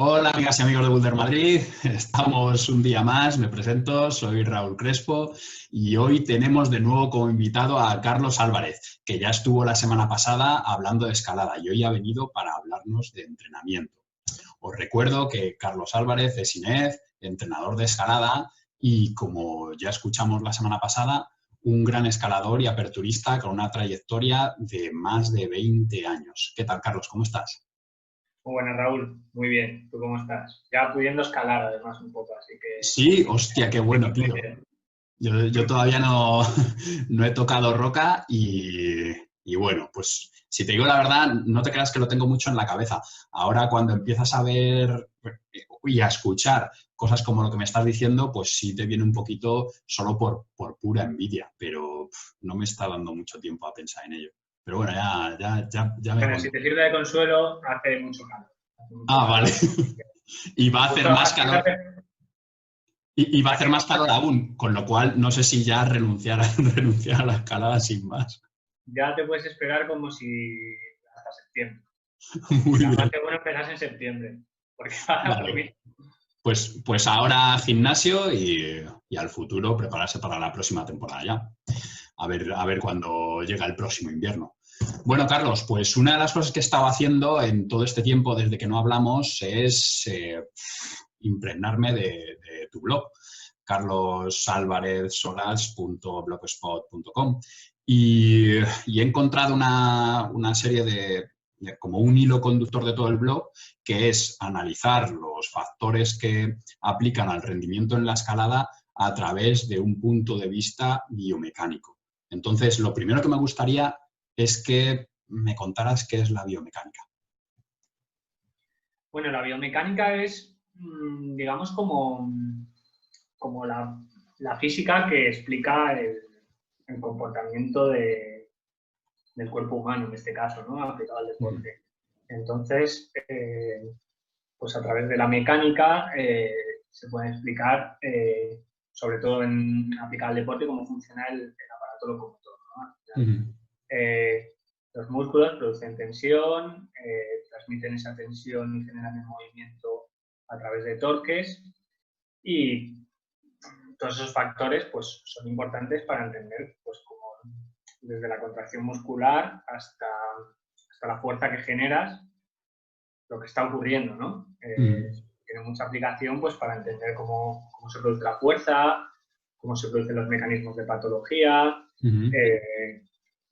Hola amigas y amigos de Boulder Madrid, estamos un día más, me presento, soy Raúl Crespo y hoy tenemos de nuevo como invitado a Carlos Álvarez, que ya estuvo la semana pasada hablando de escalada y hoy ha venido para hablarnos de entrenamiento. Os recuerdo que Carlos Álvarez es INEF, entrenador de escalada y, como ya escuchamos la semana pasada, un gran escalador y aperturista con una trayectoria de más de 20 años. ¿Qué tal, Carlos? ¿Cómo estás? Muy buenas, Raúl. Muy bien. ¿Tú cómo estás? Ya pudiendo escalar, además, un poco, así que... Sí, hostia, qué bueno, tío. Yo todavía no, no he tocado roca y bueno, pues si te digo la verdad, no te creas que lo tengo mucho en la cabeza. Ahora cuando empiezas a ver y a escuchar cosas como lo que me estás diciendo, pues sí te viene un poquito solo por pura envidia, pero no me está dando mucho tiempo a pensar en ello. Pero bueno, ya me Bueno, si contaré. te sirve de consuelo, hace mucho calor. Hace mucho Ah, vale. calor. Y va a hacer Justo más aquí calor. Y va a hacer más calor aquí aún, con lo cual no sé si ya renunciar, renunciar a la escalada sin más. ya te puedes esperar como si hasta septiembre. Muy Capaz bien, que bueno empezar en septiembre, porque ahora vale. mismo Pues ahora gimnasio y al futuro prepararse para la próxima temporada ya. A ver cuándo llega el próximo invierno. Bueno, Carlos, pues una de las cosas que he estado haciendo en todo este tiempo desde que no hablamos es impregnarme de tu blog, carlosalvarezsolars.blogspot.com. Y he encontrado una serie como un hilo conductor de todo el blog, que es analizar los factores que aplican al rendimiento en la escalada a través de un punto de vista biomecánico. Entonces, lo primero que me gustaría es que me contaras qué es la biomecánica. bueno, la biomecánica es, digamos, como la física que explica el comportamiento del cuerpo humano, en este caso, ¿no? Aplicado al deporte. Entonces, pues a través de la mecánica se puede explicar, sobre todo aplicado al deporte, cómo funciona el aparato locomotor, ¿no? Al Uh final, -huh. los músculos producen tensión, transmiten esa tensión y generan el movimiento a través de torques y todos esos factores pues, son importantes para entender pues, cómo, desde la contracción muscular hasta la fuerza que generas, lo que está ocurriendo, ¿no? Uh -huh. Tiene mucha aplicación pues, para entender cómo se produce la fuerza, cómo se producen los mecanismos de patología, Uh -huh.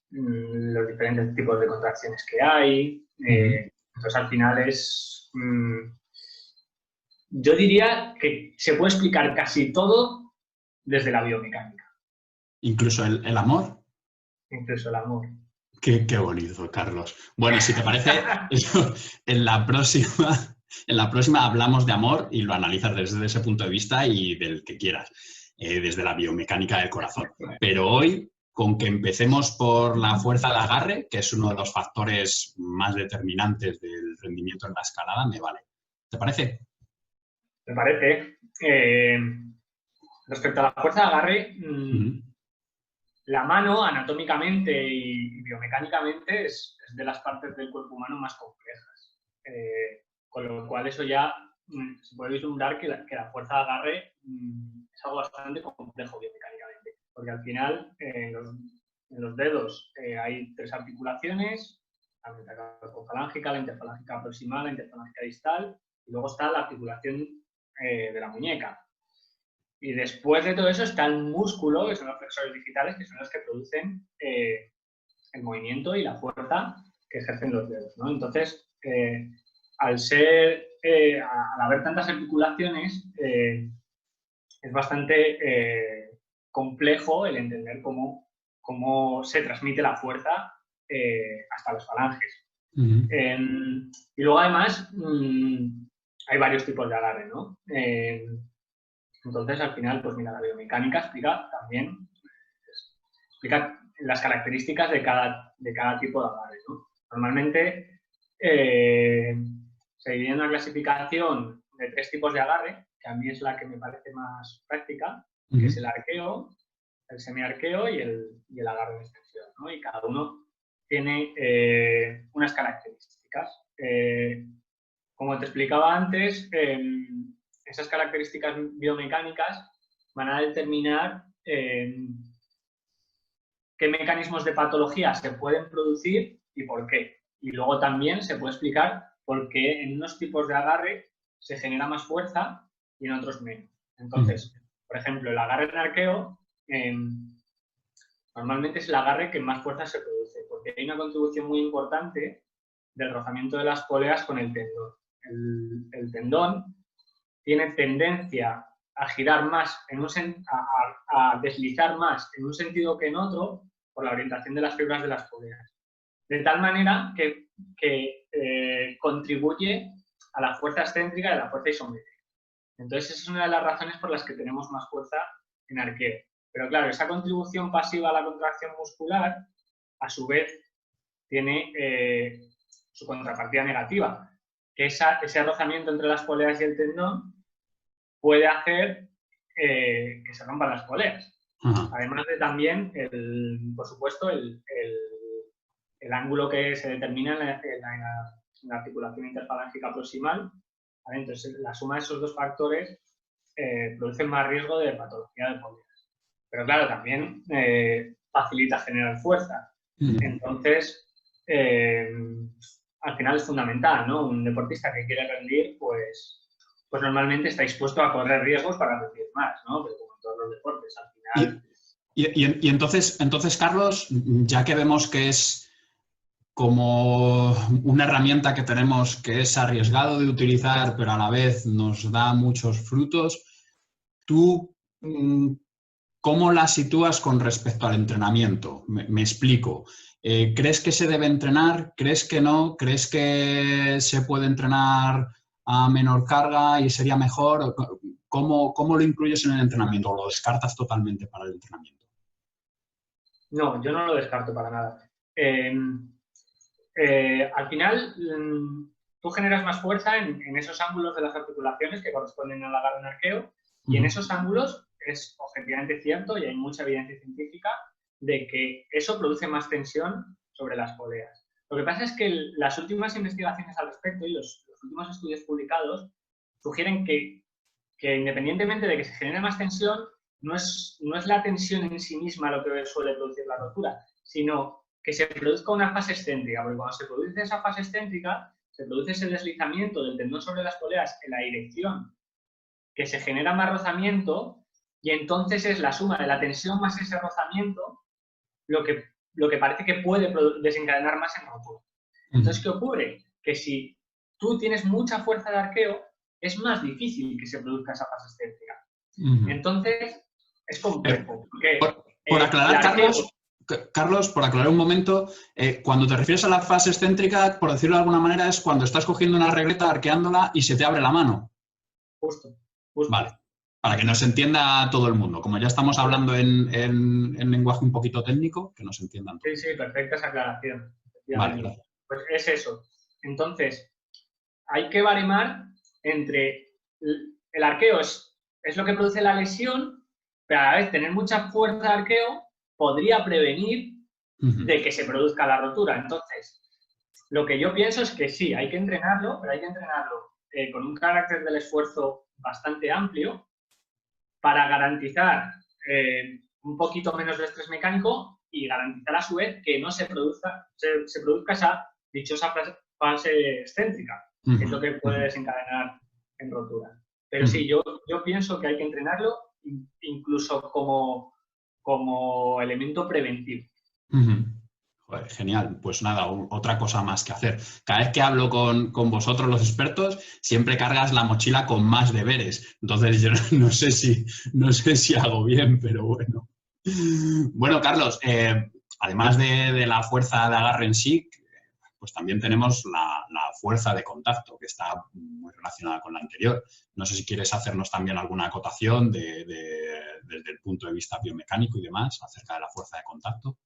los diferentes tipos de contracciones que hay. Uh -huh. Entonces, al final yo diría que se puede explicar casi todo desde la biomecánica, Incluso el amor. incluso el amor. Qué bonito, Carlos. Bueno, si te parece, eso, en la próxima hablamos de amor y lo analizas desde ese punto de vista y del que quieras, desde la biomecánica del corazón. Pero hoy, con que empecemos por la fuerza de agarre, que es uno de los factores más determinantes del rendimiento en la escalada, me vale. ¿Te parece? Me parece. Respecto a la fuerza de agarre, Uh -huh. la mano anatómicamente y biomecánicamente es de las partes del cuerpo humano más complejas. Con lo cual eso ya se puede vislumbrar que la fuerza de agarre es algo bastante complejo biomecánicamente. Porque al final en los dedos hay tres articulaciones, la metafalángica, la interfalángica proximal, la interfalángica distal, y luego está la articulación de la muñeca. Y después de todo eso está el músculo, que son los flexores digitales, que son los que producen el movimiento y la fuerza que ejercen los dedos, ¿no? Entonces, al haber tantas articulaciones, es bastante complejo el entender cómo se transmite la fuerza hasta las falanges. Uh -huh. Y luego, además, hay varios tipos de agarre, ¿no? Entonces, al final, pues mira, la biomecánica explica también explica las características de cada tipo de agarre, ¿no? Normalmente se divide en una clasificación de tres tipos de agarre, que a mí es la que me parece más práctica, Uh que es -huh. el arqueo, el semiarqueo y el agarre en extensión, ¿no? Y cada uno tiene unas características. como te explicaba antes, esas características biomecánicas van a determinar qué mecanismos de patología se pueden producir y por qué. Y luego también se puede explicar por qué en unos tipos de agarre se genera más fuerza y en otros menos. Entonces, por ejemplo, el agarre en arqueo normalmente es el agarre que más fuerza se produce, porque hay una contribución muy importante del rozamiento de las poleas con el tendón. El tendón tiene tendencia a girar más, a deslizar más en un sentido que en otro por la orientación de las fibras de las poleas. De tal manera que contribuye a la fuerza excéntrica y a la fuerza isométrica. Entonces, esa es una de las razones por las que tenemos más fuerza en arqueo. Pero claro, esa contribución pasiva a la contracción muscular, a su vez, tiene su contrapartida negativa, que ese rozamiento entre las poleas y el tendón puede hacer que se rompan las poleas. Además de también, por supuesto, el ángulo que se determina en la articulación interfalángica proximal. ¿Vale? Entonces, la suma de esos dos factores produce más riesgo de patología de poleas. Pero claro, también facilita generar fuerza. Entonces, al final es fundamental, ¿no? Un deportista que quiere rendir, pues normalmente está dispuesto a correr riesgos para rendir más, ¿no? Pero como en todos los deportes, al final... Y entonces, Carlos, ya que vemos que es como una herramienta que tenemos que es arriesgado de utilizar, pero a la vez nos da muchos frutos, ¿tú cómo la sitúas con respecto al entrenamiento? Me explico. ¿Crees que se debe entrenar? ¿Crees que no? ¿Crees que se puede entrenar a menor carga y sería mejor? ¿Cómo lo incluyes en el entrenamiento o lo descartas totalmente para el entrenamiento? No, yo no lo descarto para nada. Al final, tú generas más fuerza en esos ángulos de las articulaciones que corresponden al agarre en arqueo, y en esos ángulos es objetivamente cierto, y hay mucha evidencia científica, de que eso produce más tensión sobre las poleas. Lo que pasa es que las últimas investigaciones al respecto y los últimos estudios publicados sugieren que independientemente de que se genere más tensión, no es la tensión en sí misma lo que suele producir la rotura, sino que se produzca una fase excéntrica, porque cuando se produce esa fase excéntrica, se produce ese deslizamiento del tendón sobre las poleas en la dirección que se genera más rozamiento, y entonces es la suma de la tensión más ese rozamiento lo que parece que puede desencadenar más en rotura. Entonces, ¿qué ocurre? Que si tú tienes mucha fuerza de arqueo, es más difícil que se produzca esa fase excéntrica. Entonces, es complejo. Por aclarar, Carlos, por aclarar un momento, cuando te refieres a la fase excéntrica, por decirlo de alguna manera, es cuando estás cogiendo una regleta, arqueándola y se te abre la mano. Justo. Vale, para que nos entienda todo el mundo. Como ya estamos hablando en lenguaje un poquito técnico, que nos entiendan todos. Sí, perfecta esa aclaración. Vale, gracias. Pues es eso. Entonces, hay que baremar entre el arqueo es lo que produce la lesión, pero a la vez tener mucha fuerza de arqueo podría prevenir de que se produzca la rotura. Entonces, lo que yo pienso es que sí, hay que entrenarlo, pero hay que entrenarlo con un carácter del esfuerzo bastante amplio para garantizar un poquito menos de estrés mecánico y garantizar a su vez que no se produzca esa dichosa fase excéntrica, que es lo que puede desencadenar en rotura. Pero sí, yo pienso que hay que entrenarlo incluso como elemento preventivo. Joder, genial, pues nada, otra cosa más que hacer. Cada vez que hablo con vosotros los expertos, siempre cargas la mochila con más deberes. Entonces yo no sé si hago bien, pero bueno. Bueno, Carlos, además de la fuerza de agarre en sí, pues también tenemos la fuerza de contacto, que está muy relacionada con la anterior. No sé si quieres hacernos también alguna acotación desde el punto de vista biomecánico y demás acerca de la fuerza de contacto.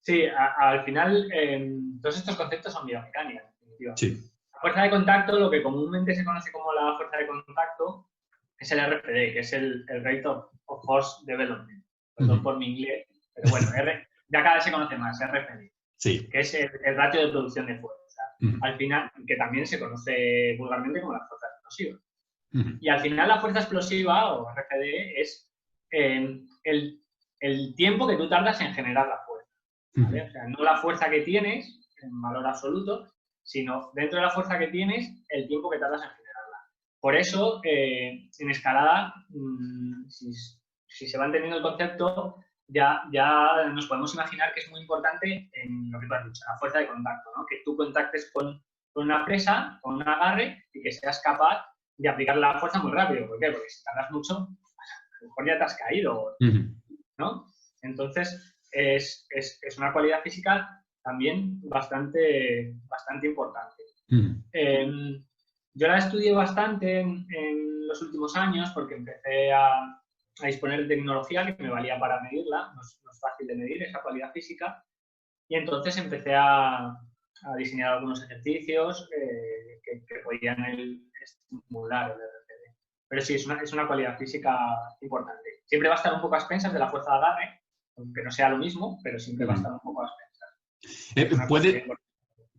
Sí, al final todos estos conceptos son biomecánica, en definitiva. Sí. La fuerza de contacto, lo que comúnmente se conoce como la fuerza de contacto, es el RFD, que es el Rate of Force Development. Perdón por mi inglés, pero bueno, ya cada vez se conoce más, RFD. Sí. Que es el ratio de producción de fuerza. al final, que también se conoce vulgarmente como la fuerza explosiva. Uh-huh. Y al final la fuerza explosiva, o RFD, es el tiempo que tú tardas en generar la fuerza, ¿vale? Uh-huh. O sea, no la fuerza que tienes en valor absoluto, sino dentro de la fuerza que tienes, el tiempo que tardas en generarla. Por eso, en escalada, si se va entendiendo el concepto, ya nos podemos imaginar que es muy importante en lo que tú has dicho, la fuerza de contacto, ¿no? Que tú contactes con una presa, con un agarre, y que seas capaz de aplicar la fuerza muy rápido. ¿Por qué? Porque si tardas mucho, a lo mejor ya te has caído, ¿no? Entonces, es una cualidad física también bastante importante. Yo la estudié bastante en los últimos años porque empecé a disponer de tecnología que me valía para medirla, no es fácil de medir esa cualidad física, y entonces empecé a diseñar algunos ejercicios que podían estimular el RFD. Pero sí, es una cualidad física importante. Siempre va a estar un poco a expensas de la fuerza de agarre, aunque no sea lo mismo, pero siempre va a estar un poco a expensas.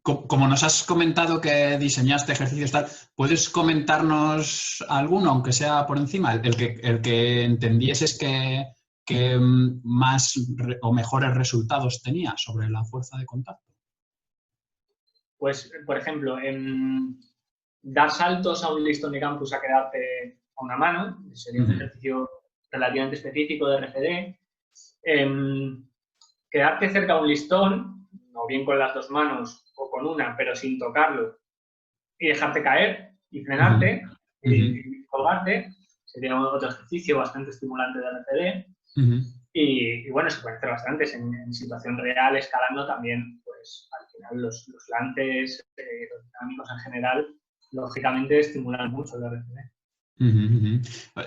Como nos has comentado que diseñaste ejercicios tal, ¿puedes comentarnos alguno, aunque sea por encima? El que entendieses que más o mejores resultados tenía sobre la fuerza de contacto. Pues, por ejemplo, dar saltos a un listón de campus a quedarte a una mano, sería un ejercicio relativamente específico de RFD. Quedarte cerca de un listón, o bien con las dos manos o con una, pero sin tocarlo, y dejarte caer y frenarte y colgarte, sería otro ejercicio bastante estimulante de RFD. Y bueno, se pueden hacer bastantes en situación real, escalando también, pues al final los lances, los dinámicos en general, lógicamente estimulan mucho el RFD.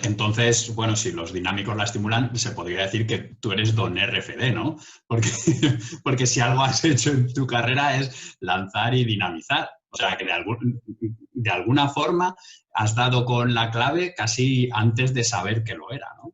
Entonces, bueno, si los dinámicos la estimulan, se podría decir que tú eres don RFD, ¿no? Porque si algo has hecho en tu carrera es lanzar y dinamizar. O sea, que de alguna forma has dado con la clave casi antes de saber que lo era, ¿no?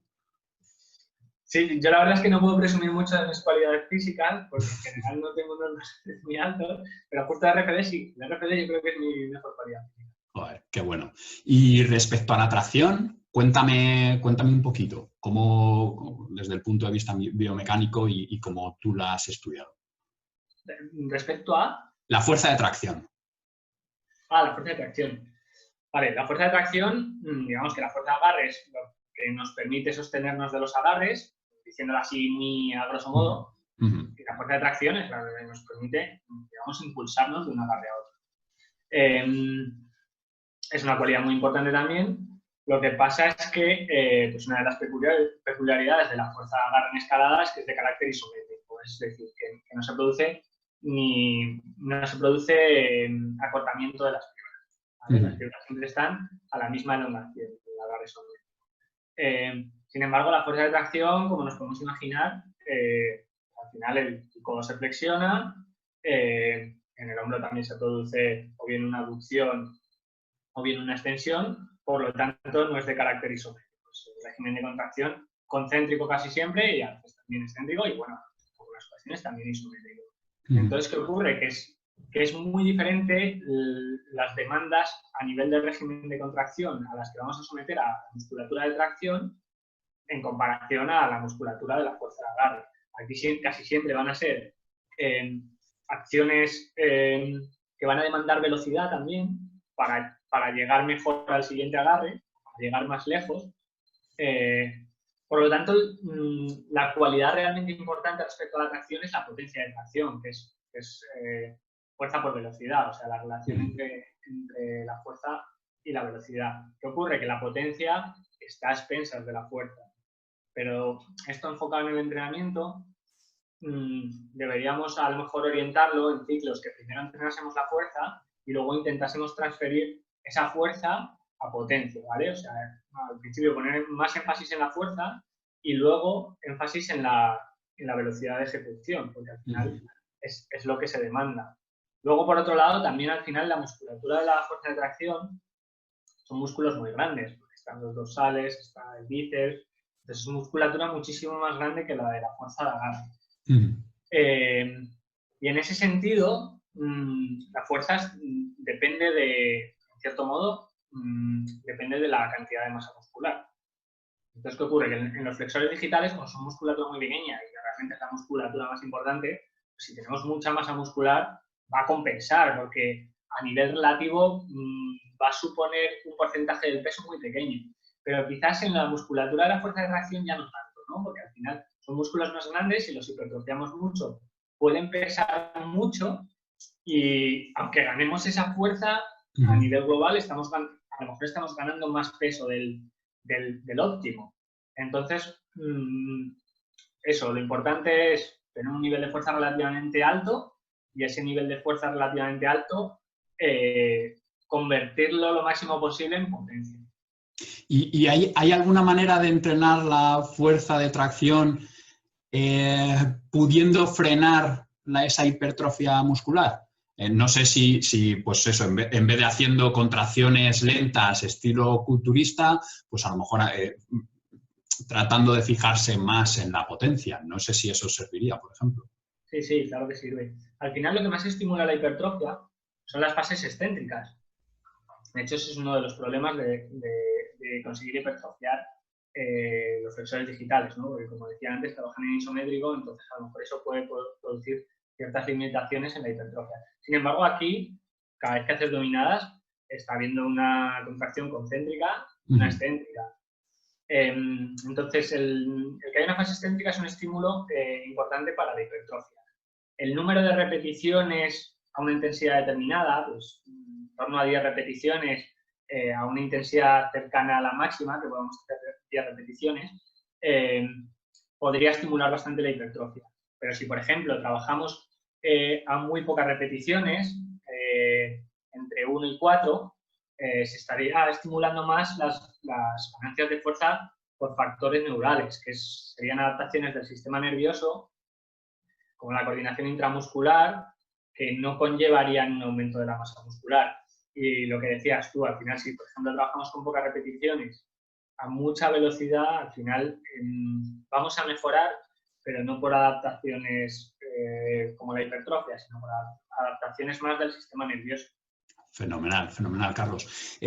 Sí, yo la verdad es que no puedo presumir mucho de mis cualidades físicas, porque en general no tengo unos muy altos, pero justo de RFD sí. De RFD yo creo que es mi mejor cualidad física. Joder, qué bueno. Y respecto a la tracción, cuéntame un poquito, cómo, desde el punto de vista biomecánico y cómo tú la has estudiado. Respecto a... La fuerza de tracción. La fuerza de tracción. Vale, la fuerza de tracción, digamos que la fuerza de agarre es lo que nos permite sostenernos de los agarres, diciéndolo así muy a grosso modo, y la fuerza de tracción es la que nos permite, digamos, impulsarnos de un agarre a otro. Es una cualidad muy importante también. Lo que pasa es que pues una de las peculiaridades de la fuerza de agarre en escalada es que es de carácter isométrico, es decir, que no se produce acortamiento de las fibras, ¿vale? Las fibras siempre están a la misma elongación del agarre isométrico. Sin embargo, la fuerza de tracción, como nos podemos imaginar, al final el codo se flexiona, en el hombro también se produce o bien una abducción o bien una extensión, por lo tanto no es de carácter isométrico. Es un régimen de contracción concéntrico casi siempre y a veces también excéntrico y bueno, en algunas ocasiones también isométrico. Entonces, ¿qué ocurre? Que es muy diferente las demandas a nivel del régimen de contracción a las que vamos a someter a la musculatura de tracción en comparación a la musculatura de la fuerza de agarre. Aquí casi siempre van a ser acciones que van a demandar velocidad también para llegar mejor al siguiente agarre, para llegar más lejos. Por lo tanto, la cualidad realmente importante respecto a la tracción es la potencia de tracción, que es fuerza por velocidad, o sea, la relación entre la fuerza y la velocidad. ¿Qué ocurre? Que la potencia está a expensas de la fuerza. Pero esto enfocado en el entrenamiento, deberíamos a lo mejor orientarlo en ciclos que primero entrenásemos la fuerza y luego intentásemos transferir esa fuerza a potencia, ¿vale? O sea, al principio poner más énfasis en la fuerza y luego énfasis en la velocidad de ejecución, porque al final es lo que se demanda. Luego, por otro lado, también al final la musculatura de la fuerza de tracción son músculos muy grandes, porque están los dorsales, está el bíceps, entonces es musculatura muchísimo más grande que la de la fuerza de agarre. Y en ese sentido, la fuerza depende en cierto modo, depende de la cantidad de masa muscular. Entonces, ¿qué ocurre? Que en los flexores digitales, como son musculatura muy pequeña y realmente es la musculatura más importante, pues si tenemos mucha masa muscular, va a compensar, porque a nivel relativo va a suponer un porcentaje del peso muy pequeño. Pero quizás en la musculatura de la fuerza de reacción ya no tanto, ¿no? Porque al final son músculos más grandes y los hipertrofiamos mucho, pueden pesar mucho y aunque ganemos esa fuerza, a nivel global a lo mejor estamos ganando más peso del óptimo. Entonces, eso, lo importante es tener un nivel de fuerza relativamente alto y ese nivel de fuerza relativamente alto convertirlo lo máximo posible en potencia. ¿Y hay alguna manera de entrenar la fuerza de tracción pudiendo frenar esa hipertrofia muscular? No sé si pues eso, en vez de haciendo contracciones lentas estilo culturista, pues a lo mejor tratando de fijarse más en la potencia. No sé si eso serviría, por ejemplo. Sí, claro que sirve. Al final lo que más estimula la hipertrofia son las fases excéntricas. De hecho, ese es uno de los problemas de conseguir hipertrofiar los flexores digitales, ¿no? Porque, como decía antes, trabajan en isométrico, entonces a lo mejor eso puede producir ciertas limitaciones en la hipertrofia. Sin embargo, aquí, cada vez que haces dominadas, está habiendo una contracción concéntrica y una excéntrica. Entonces, el que haya una fase excéntrica es un estímulo importante para la hipertrofia. El número de repeticiones a una intensidad determinada, pues en torno a 10 repeticiones a una intensidad cercana a la máxima, que podemos hacer 10 repeticiones, podría estimular bastante la hipertrofia. Pero si, por ejemplo, trabajamos a muy pocas repeticiones, entre 1 y 4, se estaría estimulando más las ganancias de fuerza por factores neurales, que serían adaptaciones del sistema nervioso, como la coordinación intramuscular, que no conllevarían un aumento de la masa muscular. Y lo que decías tú, al final, si por ejemplo trabajamos con pocas repeticiones a mucha velocidad, al final vamos a mejorar, pero no por adaptaciones como la hipertrofia, sino por adaptaciones más del sistema nervioso. Fenomenal, Carlos.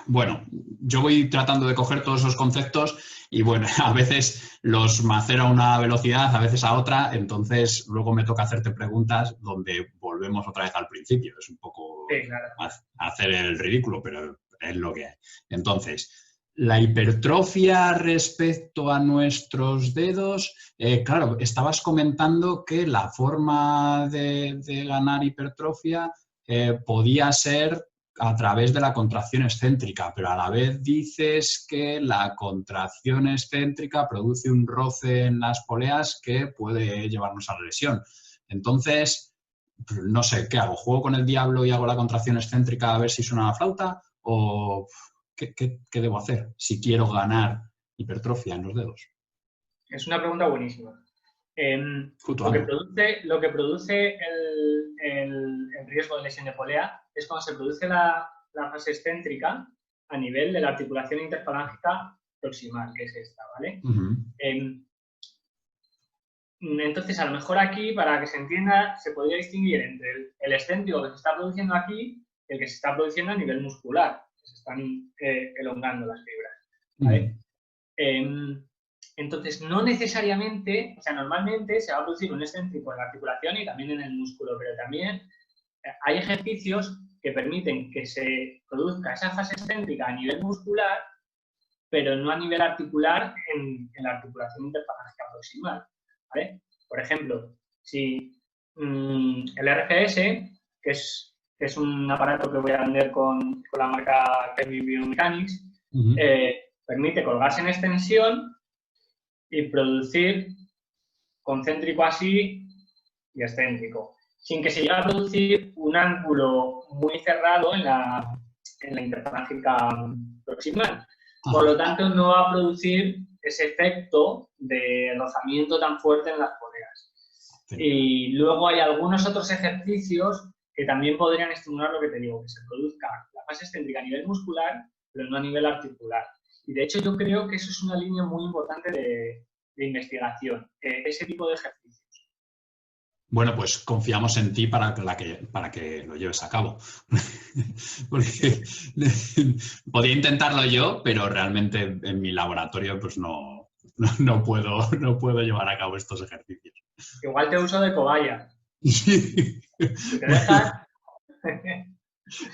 Bueno, yo voy tratando de coger todos esos conceptos y, bueno, a veces los macero a una velocidad, a veces a otra, entonces luego me toca hacerte preguntas donde volvemos otra vez al principio. Es un poco sí, claro, hacer el ridículo, pero es lo que hay. Entonces, la hipertrofia respecto a nuestros dedos, claro, estabas comentando que la forma de ganar hipertrofia podía ser a través de la contracción excéntrica, pero a la vez dices que la contracción excéntrica produce un roce en las poleas que puede llevarnos a la lesión. Entonces, no sé, ¿qué hago? ¿Juego con el diablo y hago la contracción excéntrica a ver si suena la flauta? ¿O qué debo hacer si quiero ganar hipertrofia en los dedos? Es una pregunta buenísima. Lo que produce el riesgo de lesión de polea es cuando se produce la fase excéntrica a nivel de la articulación interfalángica proximal, que es esta, ¿vale? Entonces, a lo mejor aquí, para que se entienda, se podría distinguir entre el excéntrico que se está produciendo aquí y el que se está produciendo a nivel muscular, que se están elongando las fibras, ¿vale? Entonces, no necesariamente, o sea, normalmente se va a producir un excéntrico en la articulación y también en el músculo, pero también hay ejercicios que permiten que se produzca esa fase excéntrica a nivel muscular, pero no a nivel articular en la articulación interfalángica proximal, ¿vale? Por ejemplo, si el RFS, que es un aparato que voy a vender con la marca Kemi Biomechanics, permite colgarse en extensión y producir concéntrico así y excéntrico, sin que se llegue a producir un ángulo muy cerrado en la interfalángica proximal. Por lo tanto, no va a producir ese efecto de rozamiento tan fuerte en las poleas. Sí. Y luego hay algunos otros ejercicios que también podrían estimular lo que te digo, que se produzca la fase excéntrica a nivel muscular, pero no a nivel articular. Y de hecho yo creo que eso es una línea muy importante de investigación, ese tipo de ejercicios. Bueno, pues confiamos en ti para que lo lleves a cabo. Porque podía intentarlo yo, pero realmente en mi laboratorio pues no puedo llevar a cabo estos ejercicios. Igual te uso de cobaya. Sí. Si te dejas...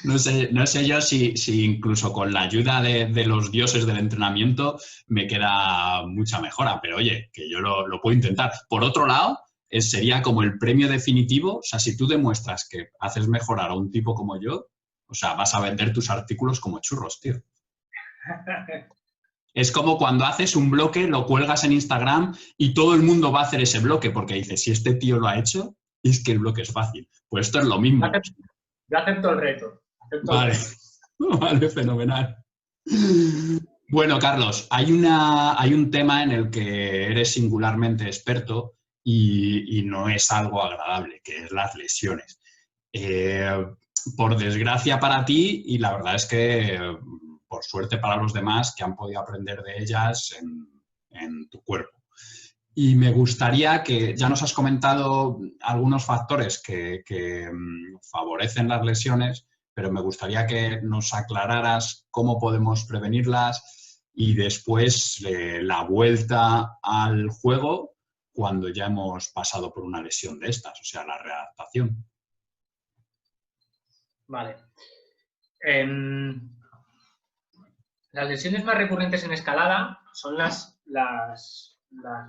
No sé yo si incluso con la ayuda de los dioses del entrenamiento me queda mucha mejora, pero oye, que yo lo puedo intentar. Por otro lado, sería como el premio definitivo, o sea, si tú demuestras que haces mejorar a un tipo como yo, o sea, vas a vender tus artículos como churros, tío. Es como cuando haces un bloque, lo cuelgas en Instagram y todo el mundo va a hacer ese bloque porque dices, si este tío lo ha hecho, es que el bloque es fácil. Pues esto es lo mismo. Yo acepto el reto. Vale, vale, fenomenal. Bueno, Carlos, hay un tema en el que eres singularmente experto y no es algo agradable, que es las lesiones. Por desgracia para ti, y la verdad es que por suerte para los demás que han podido aprender de ellas en tu cuerpo. Y me gustaría que, ya nos has comentado algunos factores que favorecen las lesiones, pero me gustaría que nos aclararas cómo podemos prevenirlas y después la vuelta al juego cuando ya hemos pasado por una lesión de estas, o sea, la readaptación. Vale. Las lesiones más recurrentes en escalada son las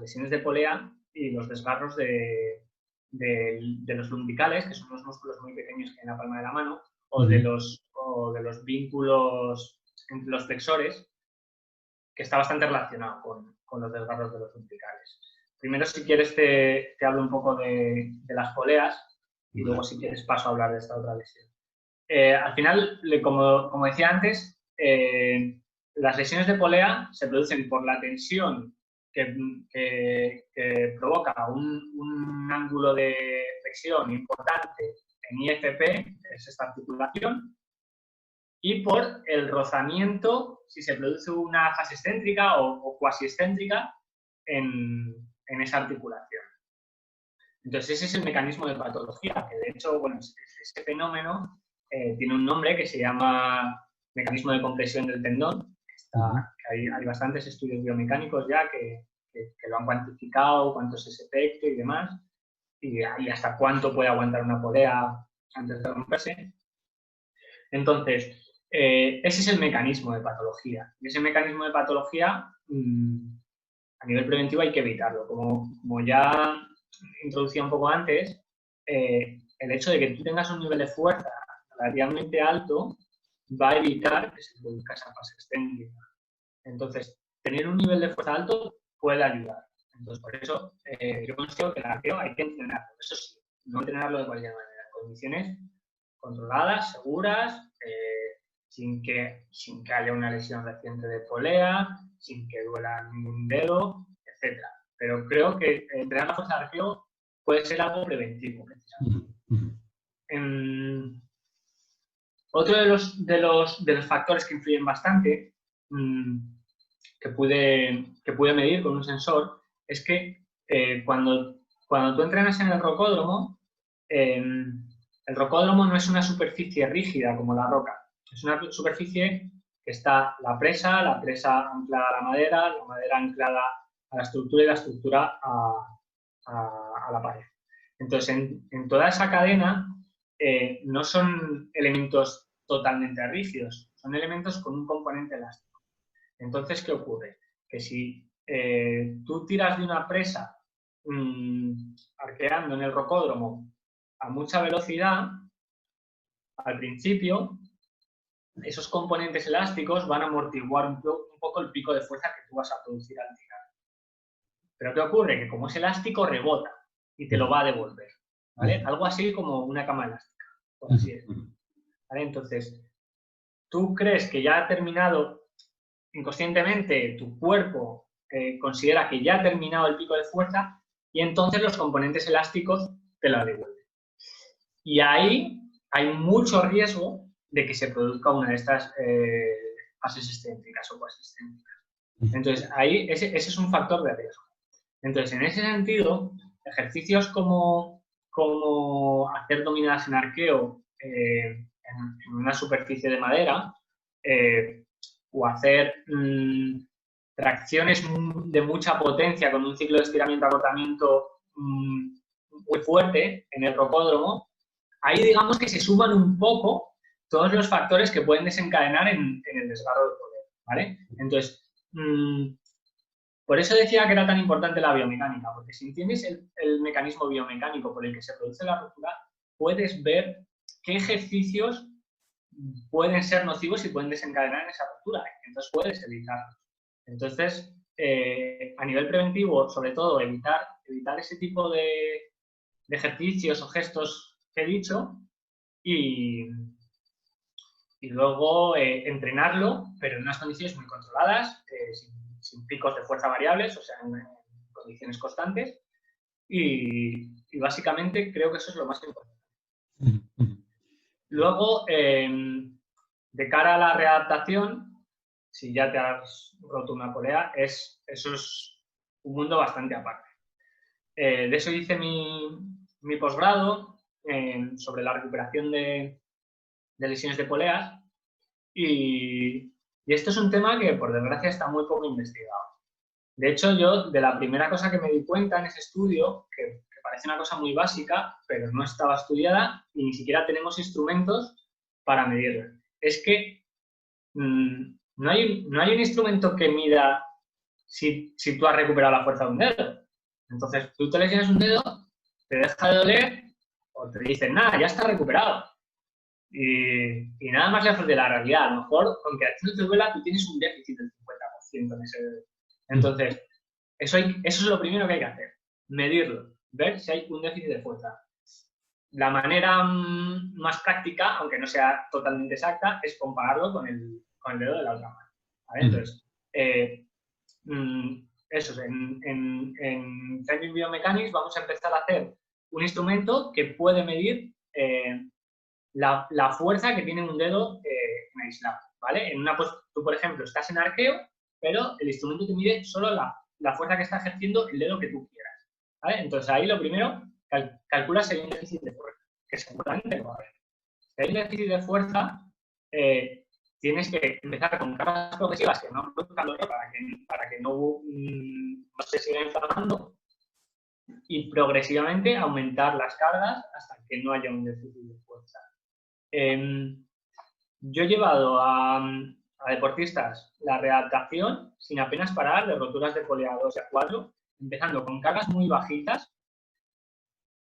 lesiones de polea y los desgarros de los lumbricales, que son unos músculos muy pequeños que hay en la palma de la mano, o de los vínculos entre los flexores, que está bastante relacionado con los desgarros de los lumbricales. Primero, si quieres, te hablo un poco de las poleas y luego, si quieres, paso a hablar de esta otra lesión. Al final, como decía antes, las lesiones de polea se producen por la tensión que provoca un ángulo de flexión importante en IFP, que es esta articulación, y por el rozamiento, si se produce una fase excéntrica o cuasi excéntrica en esa articulación. Entonces, ese es el mecanismo de patología, que de hecho, bueno, ese fenómeno tiene un nombre que se llama mecanismo de compresión del tendón. Hay bastantes estudios biomecánicos ya que lo han cuantificado, cuánto es ese efecto y demás, y hasta cuánto puede aguantar una polea antes de romperse. Entonces, ese es el mecanismo de patología. Y ese mecanismo de patología, a nivel preventivo, hay que evitarlo. Como ya introducía un poco antes, el hecho de que tú tengas un nivel de fuerza relativamente alto va a evitar que se produzca esa fase excéntrica. Entonces, tener un nivel de fuerza alto puede ayudar. Entonces, por eso yo considero que el arqueo hay que entrenarlo. Eso sí, no entrenarlo de cualquier manera, en condiciones controladas, seguras, sin que haya una lesión reciente de polea, sin que duela ningún dedo, etc. Pero creo que entrenar la fuerza de arqueo puede ser algo preventivo, precisamente. Otro de los factores que influyen bastante, que pude medir con un sensor, es que cuando tú entrenas en el rocódromo no es una superficie rígida como la roca. Es una superficie que está la presa anclada a la madera anclada a la estructura y la estructura a la pared. Entonces, en toda esa cadena no son elementos totalmente rígidos, son elementos con un componente elástico. Entonces, ¿qué ocurre? Que si tú tiras de una presa arqueando en el rocódromo a mucha velocidad, al principio, esos componentes elásticos van a amortiguar un poco el pico de fuerza que tú vas a producir al tirar. Pero ¿qué ocurre? Que como es elástico, rebota y te lo va a devolver. ¿Vale? Algo así como una cama elástica, por así decirlo. ¿Vale? Entonces, tú crees que ya ha terminado, inconscientemente, tu cuerpo considera que ya ha terminado el pico de fuerza y entonces los componentes elásticos te la devuelven. Y ahí hay mucho riesgo de que se produzca una de estas fases excéntricas o cuasi excéntricas. Entonces, ahí ese es un factor de riesgo. Entonces, en ese sentido, ejercicios como cómo hacer dominadas en arqueo en una superficie de madera o hacer tracciones de mucha potencia con un ciclo de estiramiento-agotamiento muy fuerte en el rocódromo, ahí digamos que se suman un poco todos los factores que pueden desencadenar en el desgarro del poder, ¿vale? Entonces, por eso decía que era tan importante la biomecánica, porque si entiendes el mecanismo biomecánico por el que se produce la rotura, puedes ver qué ejercicios pueden ser nocivos y pueden desencadenar en esa rotura. Entonces puedes evitarlos. Entonces, a nivel preventivo, sobre todo, evitar ese tipo de ejercicios o gestos que he dicho y luego entrenarlo, pero en unas condiciones muy controladas, sin picos de fuerza variables, o sea, en condiciones constantes. Y básicamente creo que eso es lo más importante. Luego, de cara a la readaptación, si ya te has roto una polea, eso es un mundo bastante aparte. De eso hice mi posgrado sobre la recuperación de lesiones de poleas y esto es un tema que, por desgracia, está muy poco investigado. De hecho, yo, de la primera cosa que me di cuenta en ese estudio, que parece una cosa muy básica, pero no estaba estudiada y ni siquiera tenemos instrumentos para medirla, es que no hay un instrumento que mida si tú has recuperado la fuerza de un dedo. Entonces, tú te lesionas un dedo, te deja de doler o te dicen, nada, ya está recuperado. Y nada más lejos de la realidad. A lo mejor, aunque a ti no te duela, tú tienes un déficit del 50% en ese dedo. Entonces, eso es lo primero que hay que hacer. Medirlo, ver si hay un déficit de fuerza. La manera más práctica, aunque no sea totalmente exacta, es compararlo con el dedo de la otra mano, ¿vale? Entonces, eso, en Training Biomechanics vamos a empezar a hacer un instrumento que puede medir la fuerza que tiene un dedo en aislado, ¿vale? Tú, por ejemplo, estás en arqueo, pero el instrumento te mide solo la fuerza que está ejerciendo el dedo que tú quieras, ¿vale? Entonces, ahí lo primero, calcula si hay un déficit de fuerza, que seguramente lo va a haber. Si hay un déficit de fuerza, tienes que empezar con cargas progresivas que no produzcan dolor para que no se siga inflamando y progresivamente aumentar las cargas hasta que no haya un déficit de fuerza. Yo he llevado a deportistas la readaptación sin apenas parar de roturas de polea 2 y a 4, empezando con cargas muy bajitas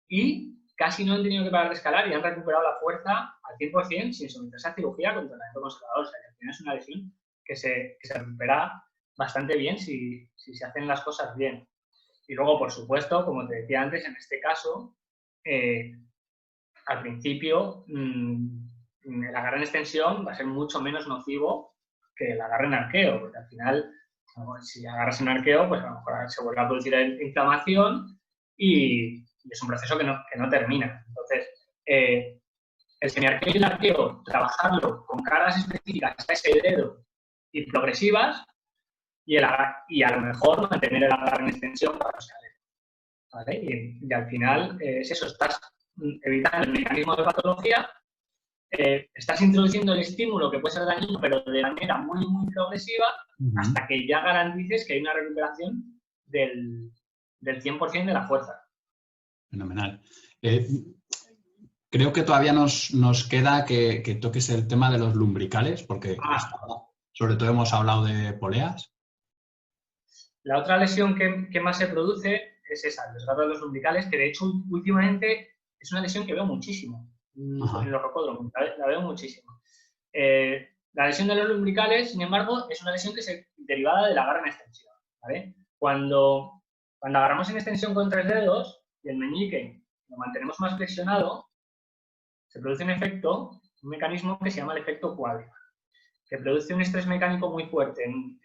y casi no han tenido que parar de escalar y han recuperado la fuerza al 100% sin someterse a cirugía con tratamiento conservador. O sea, que al final es una lesión que se recupera bastante bien si se hacen las cosas bien. Y luego, por supuesto, como te decía antes, en este caso, al principio, el agarre en extensión va a ser mucho menos nocivo que el agarre en arqueo, porque al final, si agarras en arqueo, pues a lo mejor se vuelve a producir inflamación y es un proceso que no termina. Entonces, el semiarqueo y el arqueo, trabajarlo con cargas específicas a ese dedo y progresivas, y a lo mejor mantener el agarre en extensión para los caderos, ¿vale? Y al final es eso, estás evitando el mecanismo de patología, estás introduciendo el estímulo que puede ser dañino, pero de manera muy, muy progresiva, hasta que ya garantices que hay una recuperación del 100% de la fuerza. Fenomenal. Creo que todavía nos queda que toques el tema de los lumbricales, porque sobre todo hemos hablado de poleas. La otra lesión que más se produce es esa, el desgarro de los lumbricales, que de hecho últimamente es una lesión que veo muchísimo en los rocódromos, la veo muchísimo. La lesión de los lumbricales, sin embargo, es una lesión que es derivada del agarre en extensión, ¿vale? Cuando agarramos en extensión con 3 dedos y el meñique lo mantenemos más flexionado, se produce un mecanismo que se llama el efecto cuádriga, que produce un estrés mecánico muy fuerte en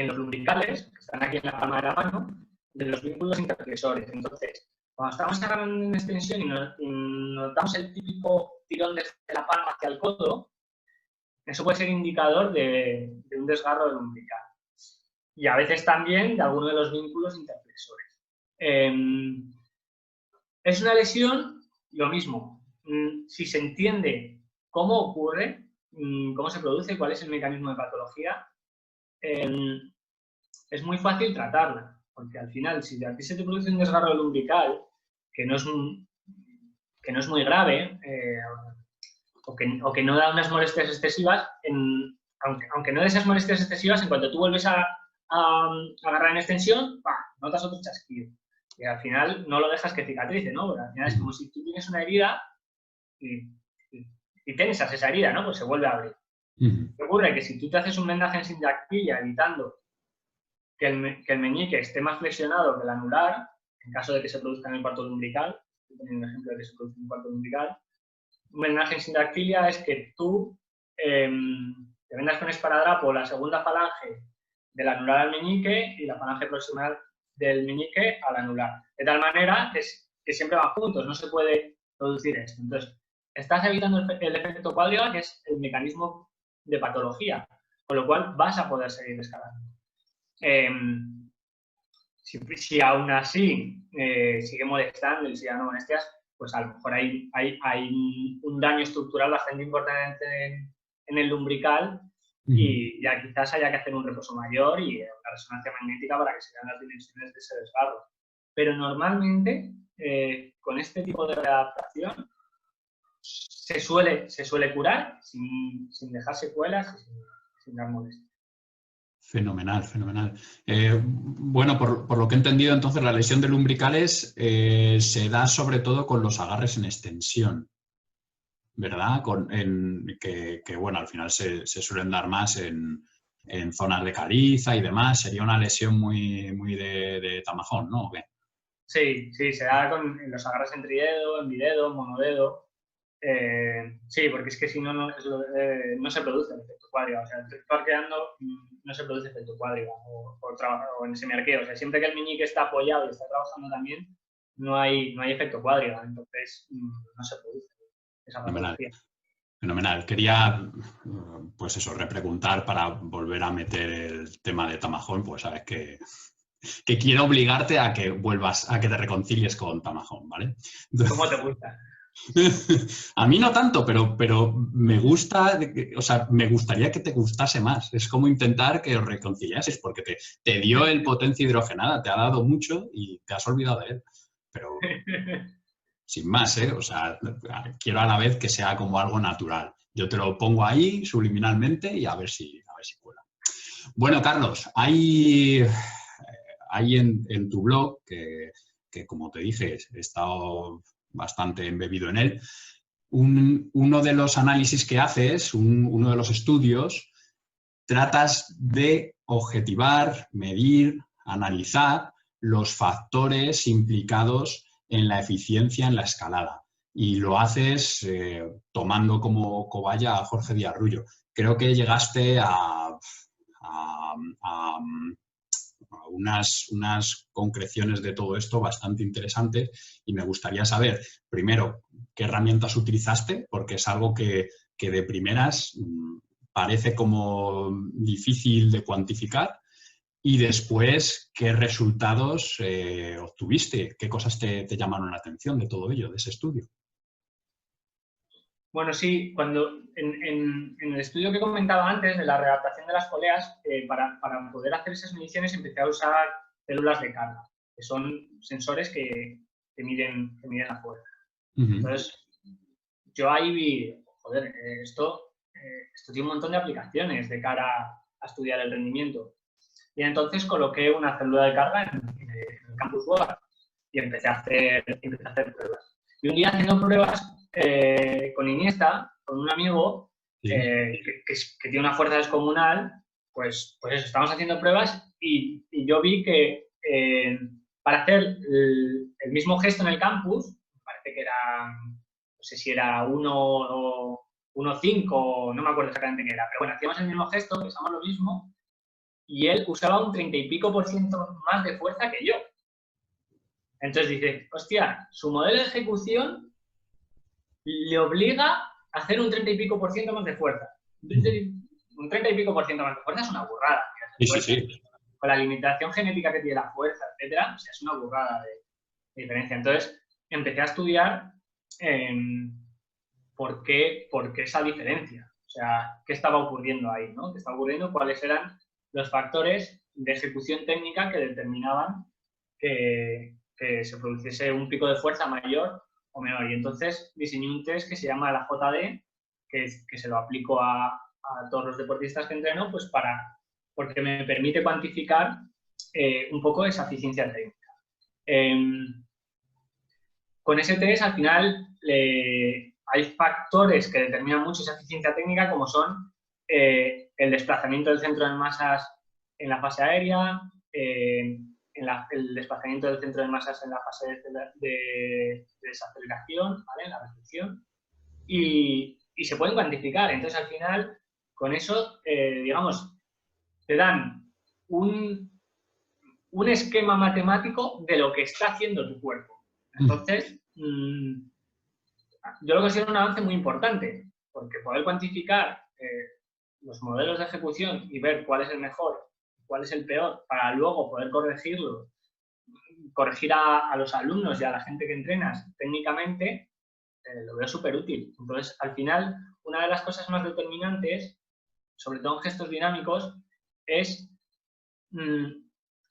los lumbricales, que están aquí en la palma de la mano, de los vínculos interflexores. Entonces, cuando estamos agarrando en extensión y notamos el típico tirón desde la palma hacia el codo, eso puede ser indicador de un desgarro del lumbrical. Y a veces también de alguno de los vínculos interflexores. Es una lesión, lo mismo. Si se entiende cómo ocurre, cómo se produce, cuál es el mecanismo de patología, es muy fácil tratarla. Porque al final, si a ti se te produce un desgarro lumbrical, que no es muy grave, o que no da unas molestias excesivas, aunque no de esas molestias excesivas, en cuanto tú vuelves a agarrar en extensión, notas otro chasquido. Y al final no lo dejas que cicatrice, ¿no? Porque al final es como si tú tienes una herida y tensas esa herida, ¿no? Pues se vuelve a abrir. ¿Qué ocurre? Que si tú te haces un vendaje en sindactilia evitando que el meñique esté más flexionado que el anular, en caso de que se produzca en el cuarto lumbrical, estoy poniendo un ejemplo de que se produce en el cuarto lumbrical, un vendaje en sindactilia es que tú te vendas con esparadrapo la segunda falange del anular al meñique y la falange proximal del meñique al anular. De tal manera que siempre van juntos, no se puede producir esto. Entonces, estás evitando el efecto cuádriga, que es el mecanismo de patología, con lo cual vas a poder seguir escalando. Si aún así sigue molestando y sigue dando molestias, pues a lo mejor hay un daño estructural bastante importante en el lumbrical y ya quizás haya que hacer un reposo mayor y una resonancia magnética para que se vean las dimensiones de ese desgarro. Pero normalmente, con este tipo de readaptación, se suele curar sin dejar secuelas y sin dar molestias. Fenomenal, fenomenal. Bueno, por lo que he entendido, entonces la lesión de lumbricales se da sobre todo con los agarres en extensión, ¿verdad? Que bueno, al final se suelen dar más en zonas de caliza y demás. Sería una lesión muy de tamajón, ¿no? ¿O qué? Sí, se da con los agarres en tridedo, en bidedo, monodedo. Sí, porque es que si no, no se produce el efecto cuádriga. O sea, el efecto arqueando no se produce efecto cuádriga o en semiarqueo. O sea, siempre que el meñique está apoyado y está trabajando también, no hay efecto cuádriga. Entonces, no se produce esa patología. Fenomenal. Quería, pues eso, repreguntar para volver a meter el tema de tamajón, pues sabes que quiero obligarte a que vuelvas, a que te reconcilies con tamajón, ¿vale? ¿Cómo te gusta? A mí no tanto, pero me gusta, o sea, me gustaría que te gustase más. Es como intentar que os reconciliases, porque te dio el potencia hidrogenada, te ha dado mucho y te has olvidado de él. Pero sin más, ¿eh? O sea, quiero a la vez que sea como algo natural. Yo te lo pongo ahí subliminalmente y a ver si cuela. Bueno, Carlos, hay en tu blog, que como te dije, he estado bastante embebido en él, uno de los análisis que haces, uno de los estudios, tratas de objetivar, medir, analizar los factores implicados en la eficiencia en la escalada. Y lo haces tomando como cobaya a Jorge Díaz Rullo. Creo que llegaste a unas concreciones de todo esto bastante interesantes y me gustaría saber, primero, qué herramientas utilizaste, porque es algo que de primeras parece como difícil de cuantificar, y después, qué resultados obtuviste, qué cosas te llamaron la atención de todo ello, de ese estudio. Bueno, sí, cuando en el estudio que comentaba antes de la readaptación de las poleas, para poder hacer esas mediciones empecé a usar células de carga, que son sensores que miden la fuerza. Entonces, yo ahí vi, joder, esto tiene un montón de aplicaciones de cara a estudiar el rendimiento. Y entonces coloqué una célula de carga en el Campus Board y empecé a hacer pruebas. Y un día haciendo pruebas con Iniesta, con un amigo que tiene una fuerza descomunal, pues eso, estábamos haciendo pruebas y yo vi que para hacer el mismo gesto en el campus, parece que era, no sé si era 1,5, no me acuerdo exactamente qué era, pero bueno, hacíamos el mismo gesto, pensamos lo mismo, y él usaba un 30 y pico % más de fuerza que yo. Entonces dice, hostia, su modelo de ejecución le obliga a hacer un 30 y pico % más de fuerza. Un 30 y pico % más de fuerza es una burrada. Sí. Con la limitación genética que tiene la fuerza, etcétera, o sea, es una burrada de diferencia. Entonces, empecé a estudiar por qué esa diferencia. O sea, qué estaba ocurriendo ahí, ¿no? ¿Qué estaba ocurriendo? ¿Cuáles eran los factores de ejecución técnica que determinaban que se produciese un pico de fuerza mayor o menor? Y entonces diseñé un test que se llama la JD, que se lo aplico a todos los deportistas que entreno, pues porque me permite cuantificar un poco esa eficiencia técnica. Con ese test, al final, hay factores que determinan mucho esa eficiencia técnica, como son el desplazamiento del centro de masas en la fase aérea, el desplazamiento del centro de masas en la fase de desaceleración, ¿vale? En la recepción, y se pueden cuantificar. Entonces, al final, con eso, digamos, te dan un esquema matemático de lo que está haciendo tu cuerpo. Entonces, yo lo considero un avance muy importante, porque poder cuantificar los modelos de ejecución y ver cuál es el mejor, cuál es el peor, para luego poder corregirlo, corregir a los alumnos y a la gente que entrenas técnicamente, lo veo súper útil. Entonces, al final, una de las cosas más determinantes, sobre todo en gestos dinámicos, es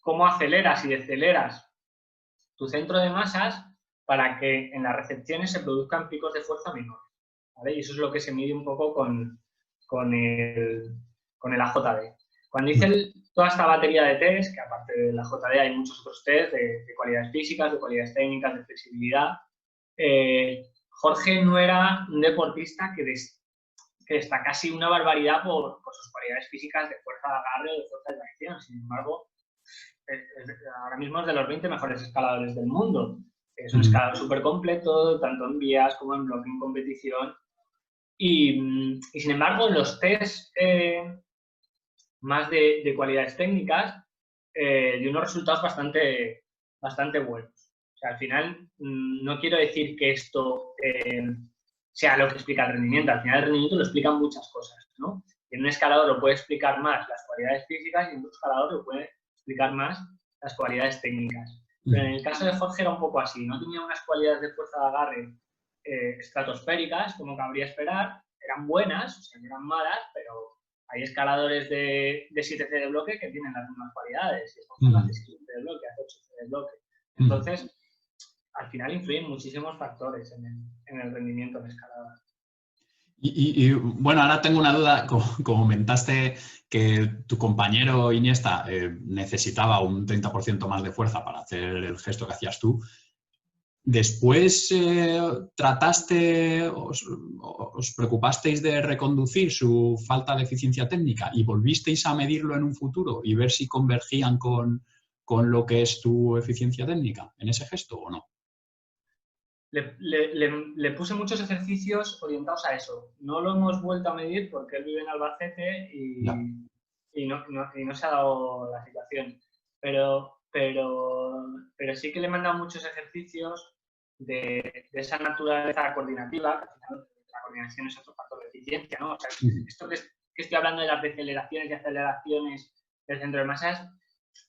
cómo aceleras y deceleras tu centro de masas para que en las recepciones se produzcan picos de fuerza menores, ¿vale? Y eso es lo que se mide un poco con el AJD. Cuando hice toda esta batería de test, que aparte de la JD hay muchos otros test de cualidades físicas, de cualidades técnicas, de flexibilidad, Jorge no era un deportista que destacase una barbaridad por sus cualidades físicas de fuerza de agarre o de fuerza de tracción. Sin embargo, ahora mismo es de los 20 mejores escaladores del mundo. Es un escalador súper completo, tanto en vías como en bloque, en competición. Y sin embargo, los test más de cualidades técnicas dio unos resultados bastante buenos. O sea, al final, no quiero decir que esto sea lo que explica el rendimiento. Al final, el rendimiento lo explican muchas cosas, ¿no? En un escalador lo puede explicar más las cualidades físicas y en otro escalador lo puede explicar más las cualidades técnicas. Pero en el caso de Jorge era un poco así. No tenía unas cualidades de fuerza de agarre estratosféricas, como cabría esperar. Eran buenas, o sea, no eran malas, pero hay escaladores de 7C de bloque que tienen las mismas cualidades. Y Jorge hace 7C de bloque, hace 8C de bloque. Entonces, al final influyen muchísimos factores en el rendimiento de escalada. Y bueno, ahora tengo una duda. Como comentaste que tu compañero Iniesta necesitaba un 30% más de fuerza para hacer el gesto que hacías tú. ¿Después os preocupasteis de reconducir su falta de eficiencia técnica y volvisteis a medirlo en un futuro y ver si convergían con lo que es tu eficiencia técnica en ese gesto o no? Le puse muchos ejercicios orientados a eso. No lo hemos vuelto a medir porque él vive en Albacete y no se ha dado la situación. Pero sí que le he mandado muchos ejercicios de esa naturaleza coordinativa, que al final la coordinación es otro factor de eficiencia, ¿no? O sea, esto que estoy hablando de las deceleraciones y aceleraciones del centro de masas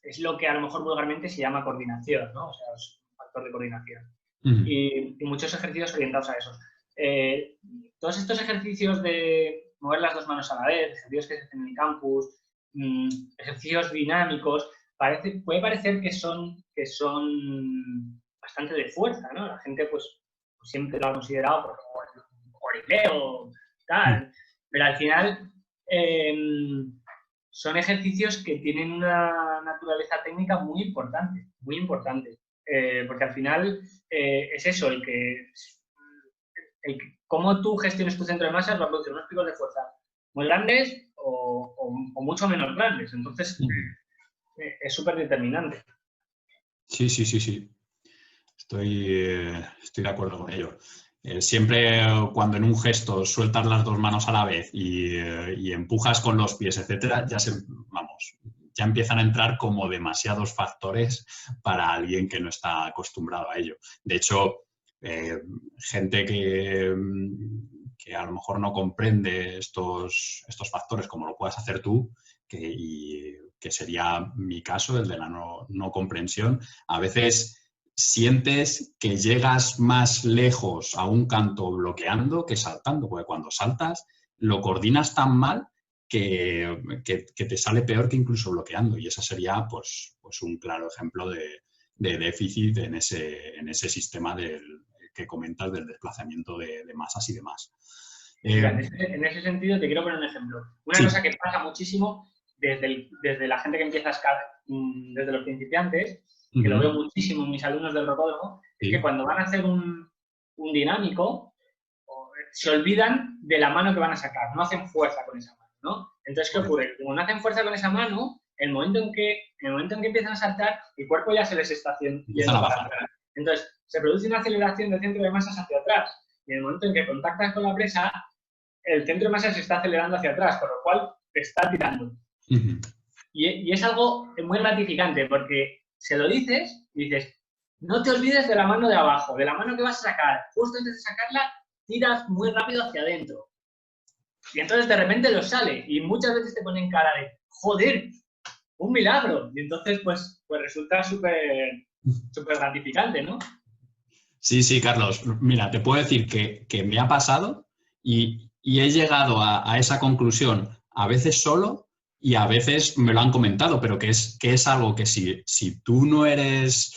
es lo que a lo mejor vulgarmente se llama coordinación, ¿no? O sea, es un factor de coordinación. Y muchos ejercicios orientados a eso. Todos estos ejercicios de mover las dos manos a la vez, ejercicios que se hacen en el campus, ejercicios dinámicos, puede parecer que son bastante de fuerza, ¿no? La gente pues siempre lo ha considerado por orileo, tal, pero al final son ejercicios que tienen una naturaleza técnica muy importante, porque al final es eso, cómo tú gestiones tu centro de masas va a producir unos picos de fuerza muy grandes o mucho menos grandes. Entonces, es súper determinante. Sí. Estoy de acuerdo con ello. Siempre cuando en un gesto sueltas las dos manos a la vez y empujas con los pies, etcétera, ya empiezan a entrar como demasiados factores para alguien que no está acostumbrado a ello. De hecho, gente que a lo mejor no comprende estos factores como lo puedas hacer tú, que sería mi caso, el de la no comprensión, a veces sientes que llegas más lejos a un canto bloqueando que saltando, porque cuando saltas lo coordinas tan mal que te sale peor que incluso bloqueando. Y ese sería pues un claro ejemplo de déficit en ese sistema que comentas del desplazamiento de masas y demás. Mira, en ese sentido te quiero poner un ejemplo. Una Sí. cosa que pasa muchísimo desde la gente que empieza a escalar, desde los principiantes, que lo veo muchísimo en mis alumnos del rocódromo, es que cuando van a hacer un dinámico, se olvidan de la mano que van a sacar, no hacen fuerza con esa mano, ¿no? Entonces, ¿qué ocurre? Como no hacen fuerza con esa mano, en el momento en que empiezan a saltar, el cuerpo ya se les está yendo para atrás. Entonces, se produce una aceleración del centro de masas hacia atrás. Y en el momento en que contactas con la presa, el centro de masas se está acelerando hacia atrás, con lo cual te está tirando. Y es algo muy gratificante, porque se lo dices y dices, no te olvides de la mano de abajo, de la mano que vas a sacar. Justo antes de sacarla, tiras muy rápido hacia adentro. Y entonces de repente lo sale. Y muchas veces te ponen cara de, joder, un milagro. Y entonces pues resulta súper gratificante, ¿no? Sí, Carlos. Mira, te puedo decir que me ha pasado y he llegado a esa conclusión a veces solo y a veces me lo han comentado, pero que es algo que si tú no eres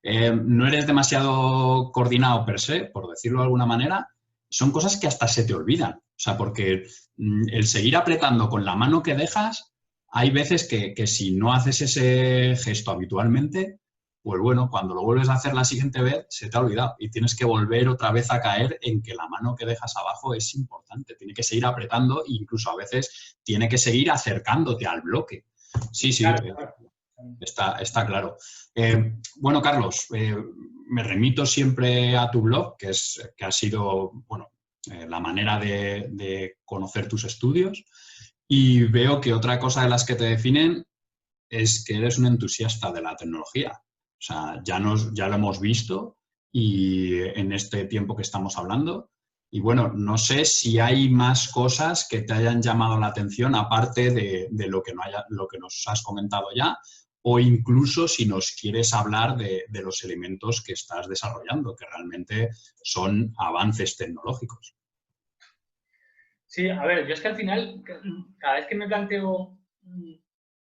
demasiado coordinado per se, por decirlo de alguna manera, son cosas que hasta se te olvidan. O sea, porque el seguir apretando con la mano que dejas, hay veces que si no haces ese gesto habitualmente, pues bueno, cuando lo vuelves a hacer la siguiente vez, se te ha olvidado y tienes que volver otra vez a caer en que la mano que dejas abajo es importante. Tiene que seguir apretando e incluso a veces tiene que seguir acercándote al bloque. Sí, claro. Está claro. Bueno, Carlos, me remito siempre a tu blog, que ha sido, bueno, la manera de conocer tus estudios, y veo que otra cosa de las que te definen es que eres un entusiasta de la tecnología. O sea, ya lo hemos visto y en este tiempo que estamos hablando. Y bueno, no sé si hay más cosas que te hayan llamado la atención aparte de lo que nos has comentado ya, o incluso si nos quieres hablar de los elementos que estás desarrollando, que realmente son avances tecnológicos. Sí, a ver, yo es que al final, cada vez que me planteo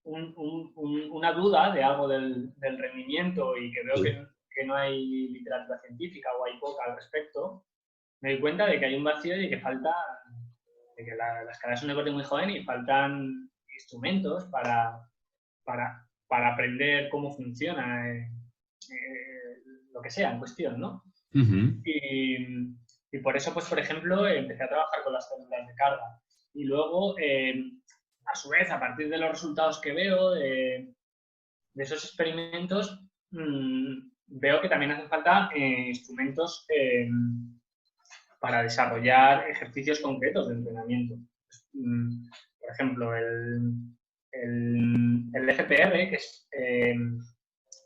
una duda de algo del rendimiento y que veo que no hay literatura científica o hay poca al respecto, me doy cuenta de que hay un vacío y de que falta, de que la escalada es un deporte muy joven y faltan instrumentos para aprender cómo funciona lo que sea en cuestión, ¿no? Y por eso, pues, por ejemplo, empecé a trabajar con las células de carga. Y luego, a su vez, a partir de los resultados que veo de esos experimentos, veo que también hacen falta instrumentos para desarrollar ejercicios concretos de entrenamiento. Por ejemplo, el FPR, que es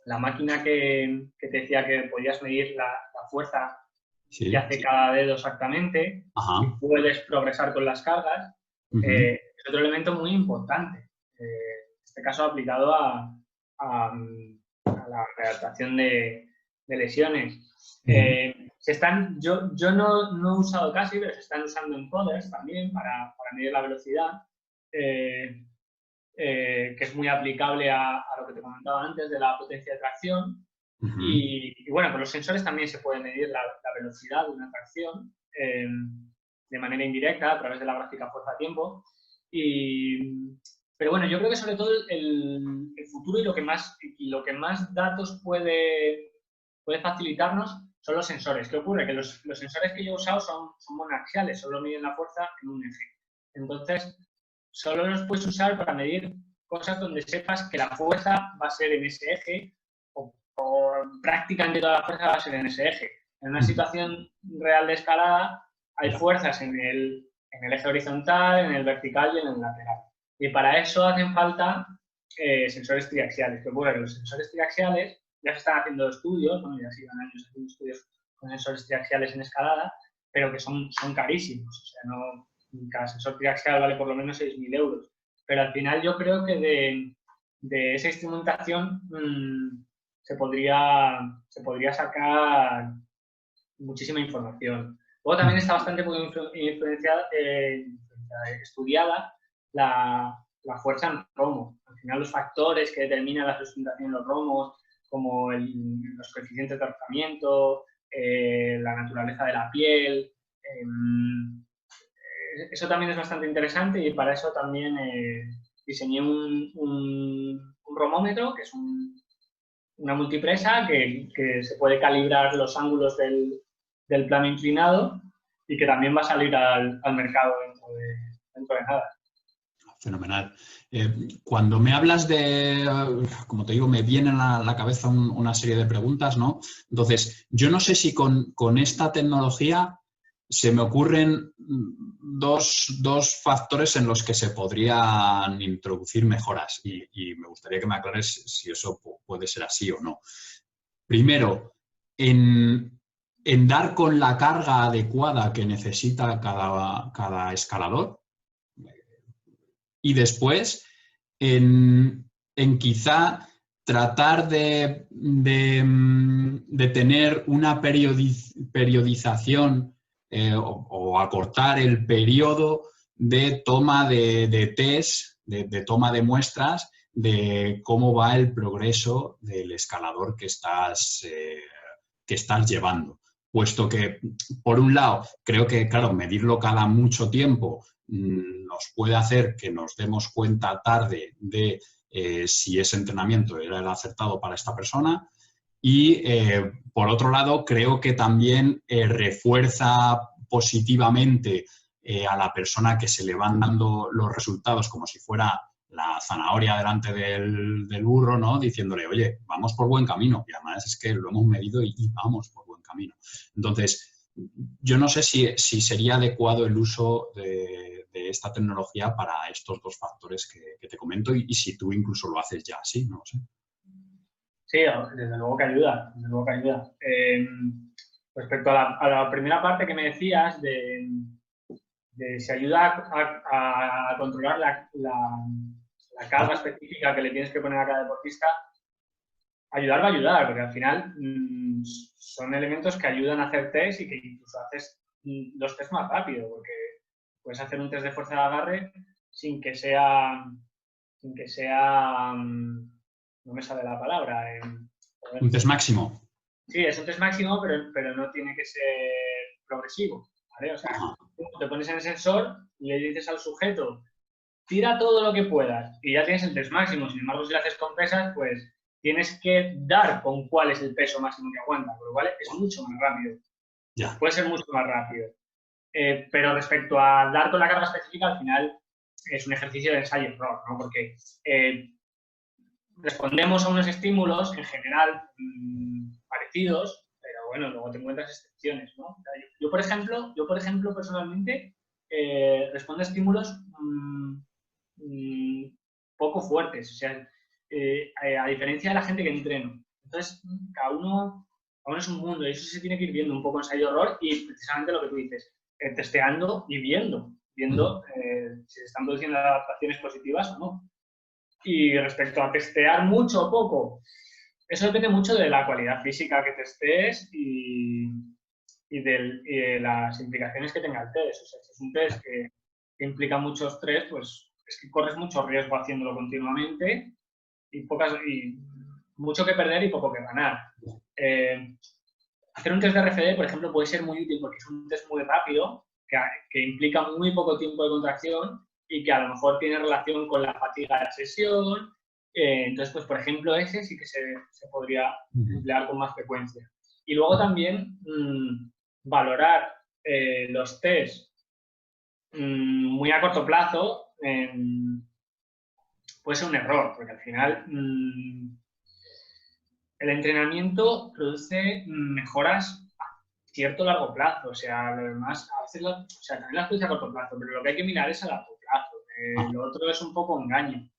la máquina que te decía que podías medir la fuerza que hace cada dedo exactamente y puedes progresar con las cargas, es otro elemento muy importante. En este caso aplicado a la readaptación de lesiones. Yo no he usado casi, pero se están usando en poders también para medir la velocidad, que es muy aplicable a lo que te comentaba antes de la potencia de tracción. Y bueno, con los sensores también se puede medir la velocidad de una tracción de manera indirecta a través de la gráfica fuerza-tiempo. Pero bueno, yo creo que sobre todo el futuro y lo que más datos puede facilitarnos son los sensores. ¿Qué ocurre? Que los sensores que yo he usado son monoaxiales, solo miden la fuerza en un eje. Entonces, solo los puedes usar para medir cosas donde sepas que la fuerza va a ser en ese eje o prácticamente toda la fuerza va a ser en ese eje. En una situación real de escalada hay fuerzas en el eje horizontal, en el vertical y en el lateral. Y para eso hacen falta sensores triaxiales. ¿Qué ocurre? Los sensores triaxiales ya se están haciendo estudios, bueno, ya llevan años haciendo estudios con sensores triaxiales en escalada, pero que son carísimos. O sea, cada sensor triaxial vale por lo menos 6.000 euros. Pero al final yo creo que de esa instrumentación se podría sacar muchísima información. Luego también está bastante muy estudiada la fuerza en romo. Al final los factores que determinan la sustentación en los romos, como los coeficientes de rozamiento, la naturaleza de la piel. Eso también es bastante interesante y para eso también diseñé un romómetro, que es una multipresa que se puede calibrar los ángulos del plano inclinado y que también va a salir al mercado dentro de nada. Fenomenal. Cuando me hablas de, como te digo, me vienen a la cabeza una serie de preguntas, ¿no? Entonces, yo no sé si con esta tecnología se me ocurren dos factores en los que se podrían introducir mejoras y me gustaría que me aclares si eso puede ser así o no. Primero, en dar con la carga adecuada que necesita cada escalador. Y después, en quizá tratar de tener una periodización o acortar el periodo de toma de test, de toma de muestras, de cómo va el progreso del escalador que estás llevando. Puesto que, por un lado, creo que, claro, medirlo cada mucho tiempo nos puede hacer que nos demos cuenta tarde de si ese entrenamiento era el acertado para esta persona y, por otro lado, creo que también refuerza positivamente a la persona que se le van dando los resultados como si fuera la zanahoria delante del burro, ¿no? Diciéndole, oye, vamos por buen camino. Y además es que lo hemos medido y vamos por buen camino. Entonces, yo no sé si sería adecuado el uso de esta tecnología para estos dos factores que te comento y si tú incluso lo haces ya así, no lo sé. Sí, desde luego que ayuda, desde luego que ayuda. Respecto a la primera parte que me decías de si ayuda a controlar la carga específica que le tienes que poner a cada deportista, ayudar va a ayudar, porque al final son elementos que ayudan a hacer test y que incluso haces los test más rápido, porque puedes hacer un test de fuerza de agarre sin que sea no me sale la palabra. Un test máximo. Sí, es un test máximo, pero no tiene que ser progresivo, ¿vale? O sea, tú te pones en el sensor y le dices al sujeto, tira todo lo que puedas y ya tienes el test máximo. Sin embargo, si lo haces con pesas, pues tienes que dar con cuál es el peso máximo que aguanta, por lo cual es mucho más rápido. Ya. Puede ser mucho más rápido. Pero respecto a dar con la carga específica, al final es un ejercicio de ensayo y error, ¿no? Porque respondemos a unos estímulos en general parecidos, pero bueno, luego te encuentras excepciones, ¿no? Yo por ejemplo, personalmente, respondo a estímulos poco fuertes, o sea, a diferencia de la gente que entreno. Entonces, cada uno es un mundo y eso se tiene que ir viendo un poco ensayo-error y precisamente lo que tú dices, testeando y viendo si se están produciendo adaptaciones positivas o no. Y respecto a testear mucho o poco, eso depende mucho de la cualidad física que testes y de las implicaciones que tenga el test. O sea, si es un test que implica mucho estrés, pues es que corres mucho riesgo haciéndolo continuamente y mucho que perder y poco que ganar. Hacer un test de RFD, por ejemplo, puede ser muy útil porque es un test muy rápido, que implica muy poco tiempo de contracción y que a lo mejor tiene relación con la fatiga de la sesión. Entonces, pues, por ejemplo, ese sí que se podría emplear con más frecuencia. Y luego también valorar los test muy a corto plazo puede ser un error, porque al final el entrenamiento produce mejoras a cierto largo plazo. O sea, lo demás, a veces también las produce a corto plazo, pero lo que hay que mirar es a largo plazo. Lo otro es un poco engaño.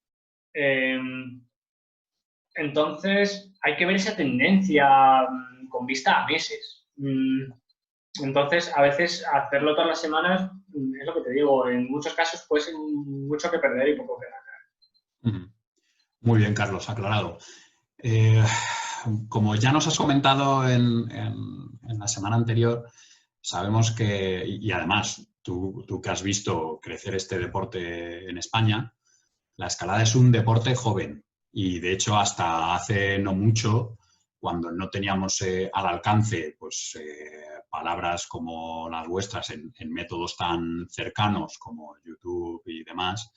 Entonces, hay que ver esa tendencia con vista a meses. Entonces, a veces hacerlo todas las semanas, es lo que te digo, en muchos casos puede ser mucho que perder y poco que ganar. Muy bien, Carlos, aclarado. como ya nos has comentado en la semana anterior, sabemos que, y además tú que has visto crecer este deporte en España, la escalada es un deporte joven y de hecho hasta hace no mucho, cuando no teníamos al alcance pues, palabras como las vuestras en métodos tan cercanos como YouTube y demás,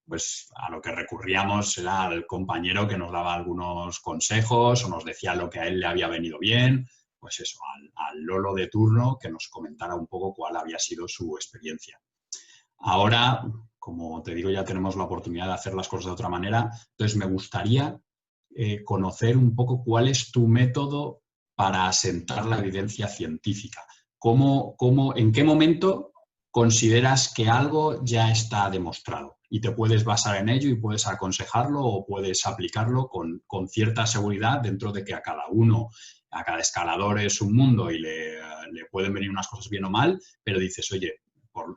pues a lo que recurríamos era al compañero que nos daba algunos consejos o nos decía lo que a él le había venido bien, pues eso, al Lolo de turno que nos comentara un poco cuál había sido su experiencia. Ahora, como te digo, ya tenemos la oportunidad de hacer las cosas de otra manera, entonces me gustaría conocer un poco cuál es tu método para asentar la evidencia científica. ¿En qué momento consideras que algo ya está demostrado y te puedes basar en ello y puedes aconsejarlo o puedes aplicarlo con cierta seguridad dentro de que a cada uno, a cada escalador es un mundo y le pueden venir unas cosas bien o mal, pero dices, oye,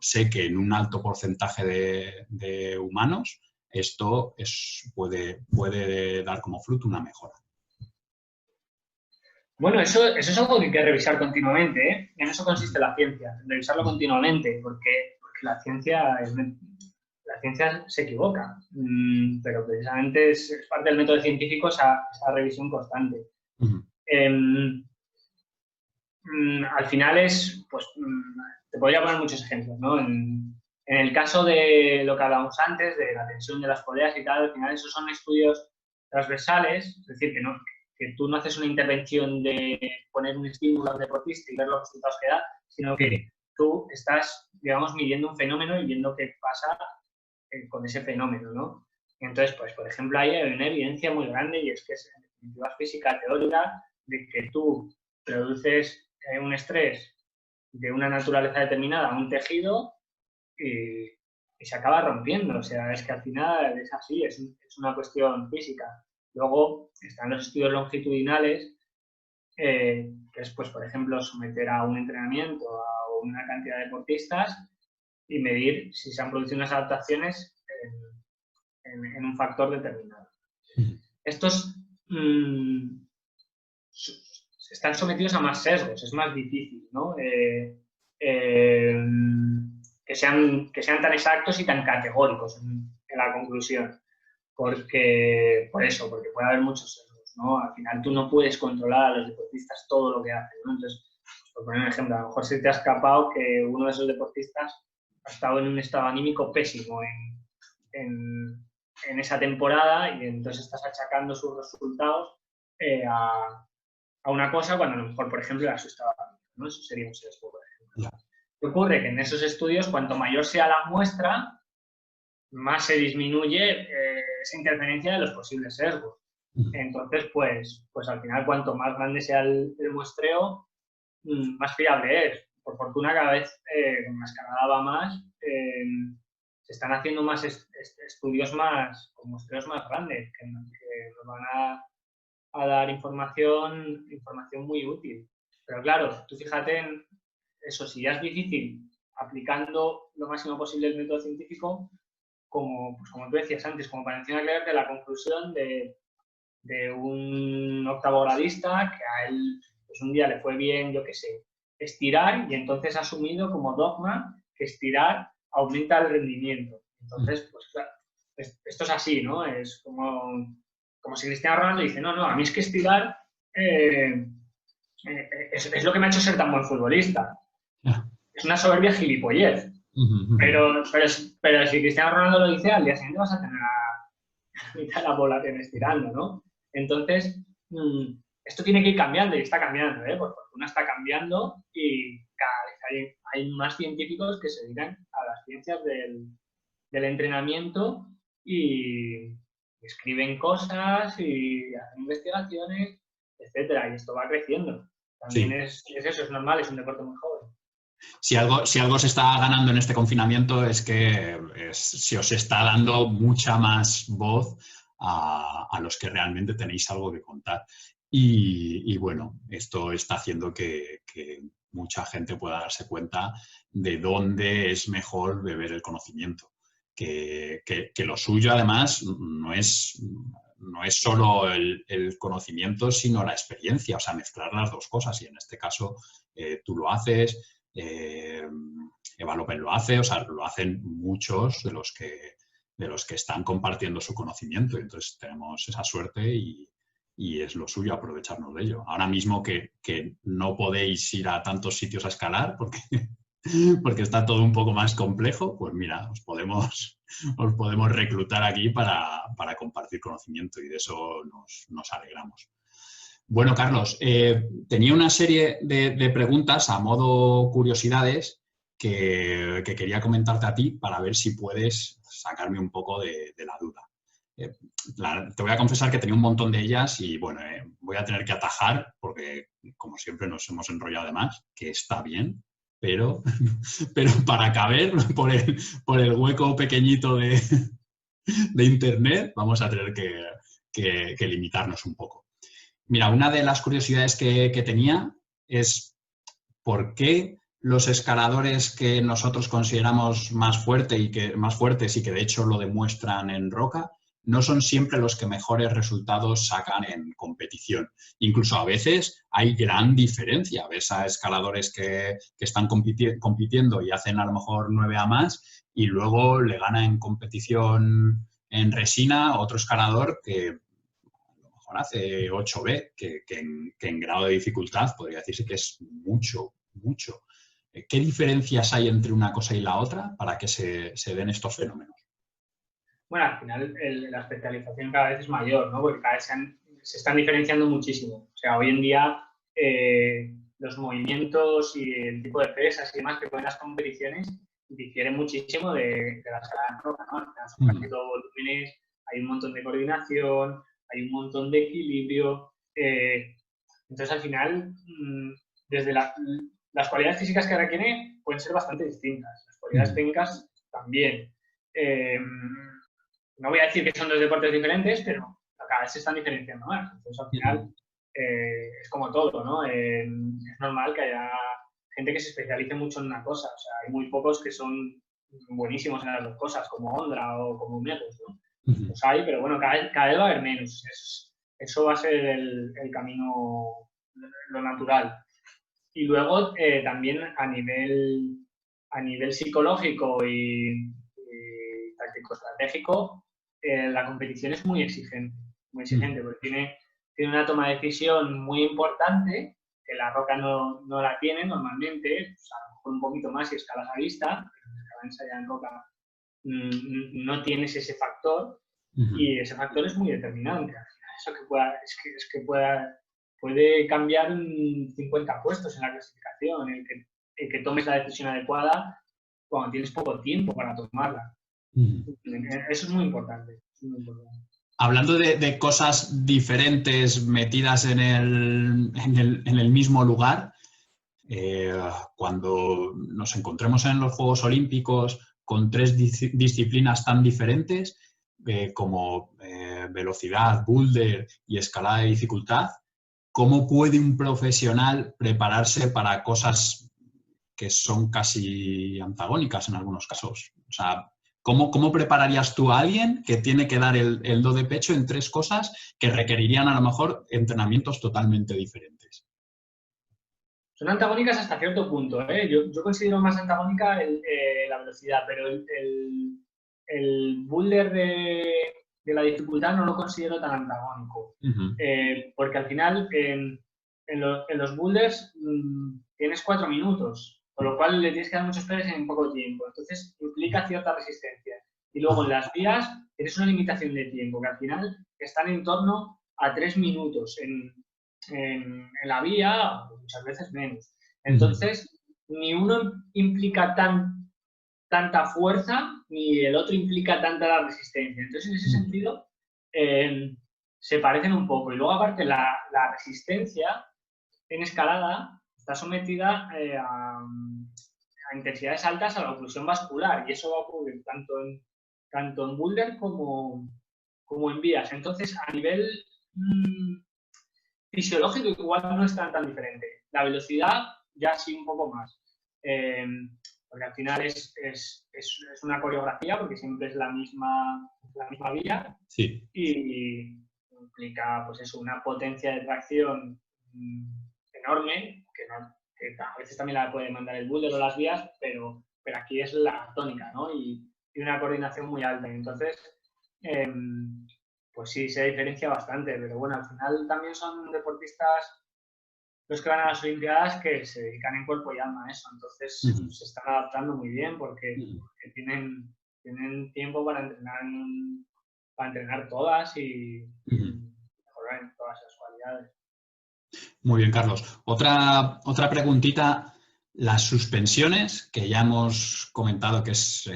sé que en un alto porcentaje de humanos esto puede dar como fruto una mejora? Bueno, eso es algo que hay que revisar continuamente, ¿eh? En eso consiste la ciencia, en revisarlo continuamente, porque la ciencia se equivoca, pero precisamente es parte del método científico esa revisión constante. Uh-huh. Al final te podría poner muchos ejemplos, ¿no? En el caso de lo que hablábamos antes, de la tensión de las poleas y tal, al final esos son estudios transversales, es decir, que tú no haces una intervención de poner un estímulo al deportista y ver los resultados que da, sino que tú estás, digamos, midiendo un fenómeno y viendo qué pasa con ese fenómeno, ¿no? Entonces, pues, por ejemplo, ahí hay una evidencia muy grande y es que en definitiva física teórica de que tú produces un estrés de una naturaleza determinada a un tejido y se acaba rompiendo. O sea, es que al final es así, es una cuestión física. Luego están los estudios longitudinales, que es, pues, por ejemplo, someter a un entrenamiento a una cantidad de deportistas y medir si se han producido unas adaptaciones en un factor determinado. Estos están sometidos a más sesgos, es más difícil, ¿no? Que sean tan exactos y tan categóricos en la conclusión. Porque puede haber muchos sesgos, ¿no? Al final tú no puedes controlar a los deportistas todo lo que hacen, ¿no? Entonces, por poner un ejemplo, a lo mejor se te ha escapado que uno de esos deportistas ha estado en un estado anímico pésimo en esa temporada y entonces estás achacando sus resultados a una cosa cuando a lo mejor, por ejemplo, era su estado anímico, ¿no? Eso sería un sesgo, por ejemplo. ¿Qué ocurre? Que en esos estudios, cuanto mayor sea la muestra, más se disminuye esa interferencia de los posibles sesgos. Entonces, pues al final, cuanto más grande sea el muestreo, más fiable es. Por fortuna, cada vez con la escalada va más, se están haciendo más estudios con muestreos más grandes, que nos van a dar información muy útil. Pero claro, tú fíjate en eso, si ya es difícil aplicando lo máximo posible el método científico, como tú decías antes, como para encima de la conclusión de un octavogradista que a él pues un día le fue bien, yo qué sé, estirar y entonces ha asumido como dogma que estirar aumenta el rendimiento. Entonces, pues claro, esto es así, ¿no? Es como si Cristiano Ronaldo dice, no, a mí es que estirar es lo que me ha hecho ser tan buen futbolista. Es una soberbia gilipollez. Pero si Cristiano Ronaldo lo dice, al día siguiente vas a tener a mitad de la población estirando, ¿no? Entonces, esto tiene que ir cambiando y está cambiando, ¿eh? Por fortuna está cambiando y cada vez hay más científicos que se dedican a las ciencias del entrenamiento y escriben cosas y hacen investigaciones, etcétera, y esto va creciendo. También sí. es eso, es normal, es un deporte muy joven. Si algo se está ganando en este confinamiento es que se os está dando mucha más voz a los que realmente tenéis algo que contar. Y bueno, esto está haciendo que mucha gente pueda darse cuenta de dónde es mejor beber el conocimiento. Que lo suyo, además, no es no es solo el conocimiento, sino la experiencia, o sea, mezclar las dos cosas. Y en este caso tú lo haces, Eva López lo hace, o sea, lo hacen muchos de los que están compartiendo su conocimiento. Y entonces tenemos esa suerte y es lo suyo aprovecharnos de ello. Ahora mismo que no podéis ir a tantos sitios a escalar porque está todo un poco más complejo, pues mira, os podemos reclutar aquí para compartir conocimiento y de eso nos alegramos. Bueno, Carlos, tenía una serie de preguntas a modo curiosidades que quería comentarte a ti para ver si puedes sacarme un poco de la duda. Te voy a confesar que tenía un montón de ellas y, bueno, voy a tener que atajar porque, como siempre, nos hemos enrollado de más, que está bien, pero para caber por el hueco pequeñito de Internet vamos a tener que limitarnos un poco. Mira, una de las curiosidades que tenía es por qué los escaladores que nosotros consideramos más fuertes y que de hecho lo demuestran en roca, no son siempre los que mejores resultados sacan en competición. Incluso a veces hay gran diferencia. Ves a escaladores que están compitiendo y hacen a lo mejor 9A más y luego le gana en competición en resina otro escalador que a lo mejor hace 8B, que en grado de dificultad podría decirse que es mucho, mucho. ¿Qué diferencias hay entre una cosa y la otra para que se den estos fenómenos? Bueno, al final la especialización cada vez es mayor, ¿no? Porque cada vez se están diferenciando muchísimo. O sea, hoy en día los movimientos y el tipo de pesas y demás que ponen las competiciones difieren muchísimo de la escalada en roca, ¿no? Son casi todos volúmenes, hay un montón de coordinación, hay un montón de equilibrio. Entonces, al final, desde las cualidades físicas que requiere pueden ser bastante distintas. Las cualidades técnicas también. No voy a decir que son dos deportes diferentes, pero cada vez se están diferenciando más. Entonces, al final, es como todo, ¿no? Es normal que haya gente que se especialice mucho en una cosa. O sea, hay muy pocos que son buenísimos en las dos cosas, como Ondra o como Metos, ¿no? Los hay, pero bueno, cada vez va a haber menos. Eso va a ser el camino, lo natural. Y luego, también a nivel psicológico y táctico-estratégico, la competición es muy exigente, porque tiene una toma de decisión muy importante, que la roca no la tiene normalmente, pues a lo mejor un poquito más si escalas a vista, pero si escalas ensayada en roca no tienes ese factor, y ese factor es muy determinante. Eso puede cambiar 50 puestos en la clasificación, el que tomes la decisión adecuada cuando tienes poco tiempo para tomarla. Eso es muy importante. Hablando de cosas diferentes metidas en el mismo lugar, cuando nos encontremos en los Juegos Olímpicos con tres disciplinas tan diferentes como velocidad, boulder y escalada de dificultad, ¿cómo puede un profesional prepararse para cosas que son casi antagónicas en algunos casos? O sea, ¿cómo prepararías tú a alguien que tiene que dar el do de pecho en tres cosas que requerirían a lo mejor entrenamientos totalmente diferentes? Son antagónicas hasta cierto punto, ¿eh? Yo considero más antagónica la velocidad, pero el boulder de la dificultad no lo considero tan antagónico. Porque al final en los boulders tienes 4 minutos, con lo cual le tienes que dar muchos pesos en poco tiempo. Entonces implica cierta resistencia. Y luego en las vías tienes una limitación de tiempo, que al final están en torno a 3 minutos en la vía, muchas veces menos. Entonces, ni uno implica tanta fuerza, ni el otro implica tanta la resistencia. Entonces, en ese sentido, se parecen un poco. Y luego, aparte, la resistencia en escalada está sometida a intensidades altas a la oclusión vascular, y eso va a ocurrir tanto en boulder como en vías. Entonces, a nivel fisiológico igual no es tan diferente. La velocidad ya sí un poco más. Porque al final es una coreografía, porque siempre es la misma vía. Sí. implica, pues eso, una potencia de tracción enorme, que a veces también la puede mandar el boulder o las vías, pero aquí es la tónica, ¿no? Y una coordinación muy alta. Entonces, pues sí, se diferencia bastante, pero bueno, al final también son deportistas los que van a las Olimpiadas que se dedican en cuerpo y alma a eso. Entonces, se están adaptando muy bien porque tienen tiempo para entrenar todas y mejorar en todas las cualidades. Muy bien, Carlos. Otra preguntita. Las suspensiones, que ya hemos comentado que es,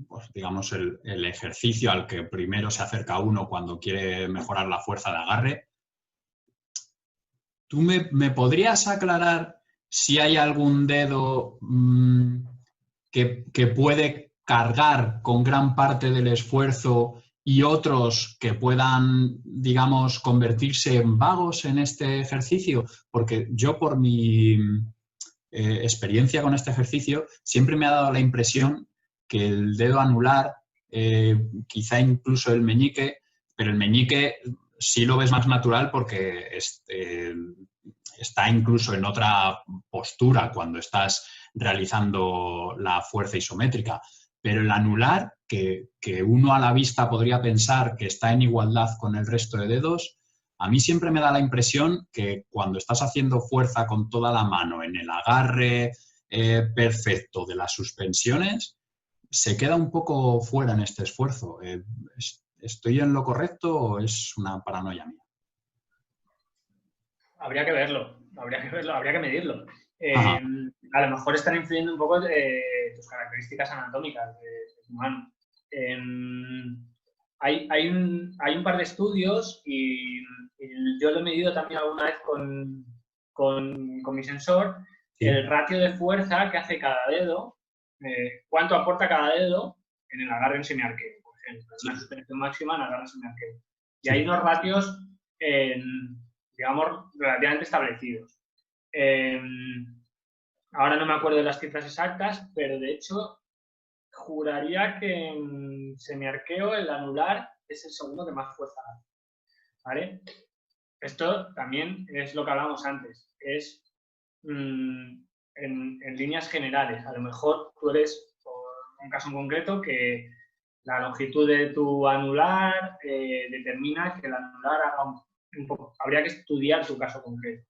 pues, digamos, el ejercicio al que primero se acerca uno cuando quiere mejorar la fuerza de agarre. ¿Tú me podrías aclarar si hay algún dedo que puede cargar con gran parte del esfuerzo y otros que puedan, digamos, convertirse en vagos en este ejercicio? Porque yo, por mi experiencia con este ejercicio, siempre me ha dado la impresión que el dedo anular, quizá incluso el meñique, pero el meñique sí lo ves más natural porque está incluso en otra postura cuando estás realizando la fuerza isométrica. Pero el anular, que uno a la vista podría pensar que está en igualdad con el resto de dedos, a mí siempre me da la impresión que cuando estás haciendo fuerza con toda la mano en el agarre perfecto de las suspensiones, se queda un poco fuera en este esfuerzo. ¿Estoy en lo correcto o es una paranoia mía? Habría que verlo, habría que medirlo. A lo mejor están influyendo un poco tus características anatómicas de tu mano. Hay un par de estudios y yo lo he medido también alguna vez con mi sensor, sí. El ratio de fuerza que hace cada dedo, cuánto aporta cada dedo en el agarre en semiarqueo, por ejemplo, en la suspensión máxima en el agarre en semiarqueo. Y hay unos ratios, digamos, relativamente establecidos. Ahora no me acuerdo de las cifras exactas, pero de hecho juraría que en semiarqueo el anular es el segundo que más fuerza hace, ¿vale? Esto también es lo que hablábamos antes, es en líneas generales. A lo mejor tú eres, por un caso en concreto, que la longitud de tu anular determina que el anular haga un poco. Habría que estudiar tu caso concreto.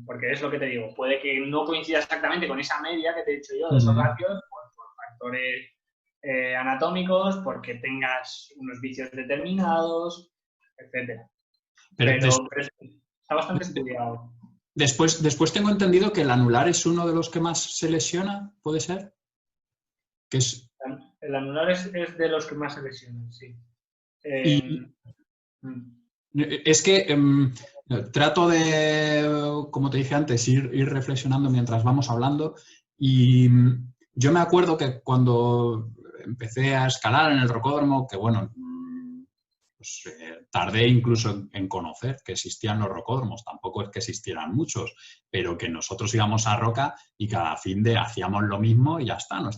Porque es lo que te digo, puede que no coincida exactamente con esa media que te he dicho yo de esos ratios por factores anatómicos, porque tengas unos vicios determinados, etc. Pero está bastante estudiado. Después tengo entendido que el anular es uno de los que más se lesiona, ¿puede ser? ¿Qué es? El anular es de los que más se lesionan, sí. Es que trato de, como te dije antes, ir reflexionando mientras vamos hablando, y yo me acuerdo que cuando empecé a escalar en el rocódromo, que bueno, pues, tardé incluso en conocer que existían los rocódromos, tampoco es que existieran muchos, pero que nosotros íbamos a roca y cada fin de hacíamos lo mismo y ya está, no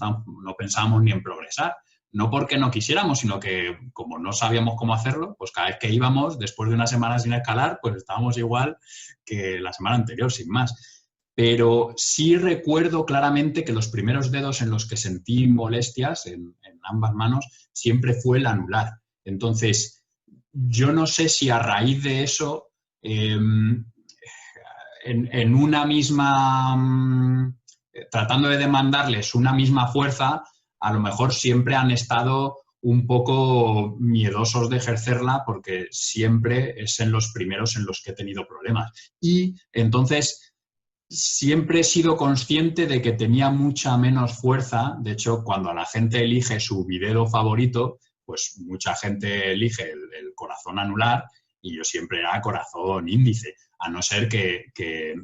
pensábamos ni en progresar. No porque no quisiéramos, sino que como no sabíamos cómo hacerlo, pues cada vez que íbamos, después de una semana sin escalar, pues estábamos igual que la semana anterior, sin más. Pero sí recuerdo claramente que los primeros dedos en los que sentí molestias en ambas manos siempre fue el anular. Entonces, yo no sé si a raíz de eso, en una misma, tratando de demandarles una misma fuerza, a lo mejor siempre han estado un poco miedosos de ejercerla porque siempre es en los primeros en los que he tenido problemas. Y entonces siempre he sido consciente de que tenía mucha menos fuerza. De hecho, cuando la gente elige su bidedo favorito, pues mucha gente elige el corazón anular y yo siempre era corazón índice, a no ser que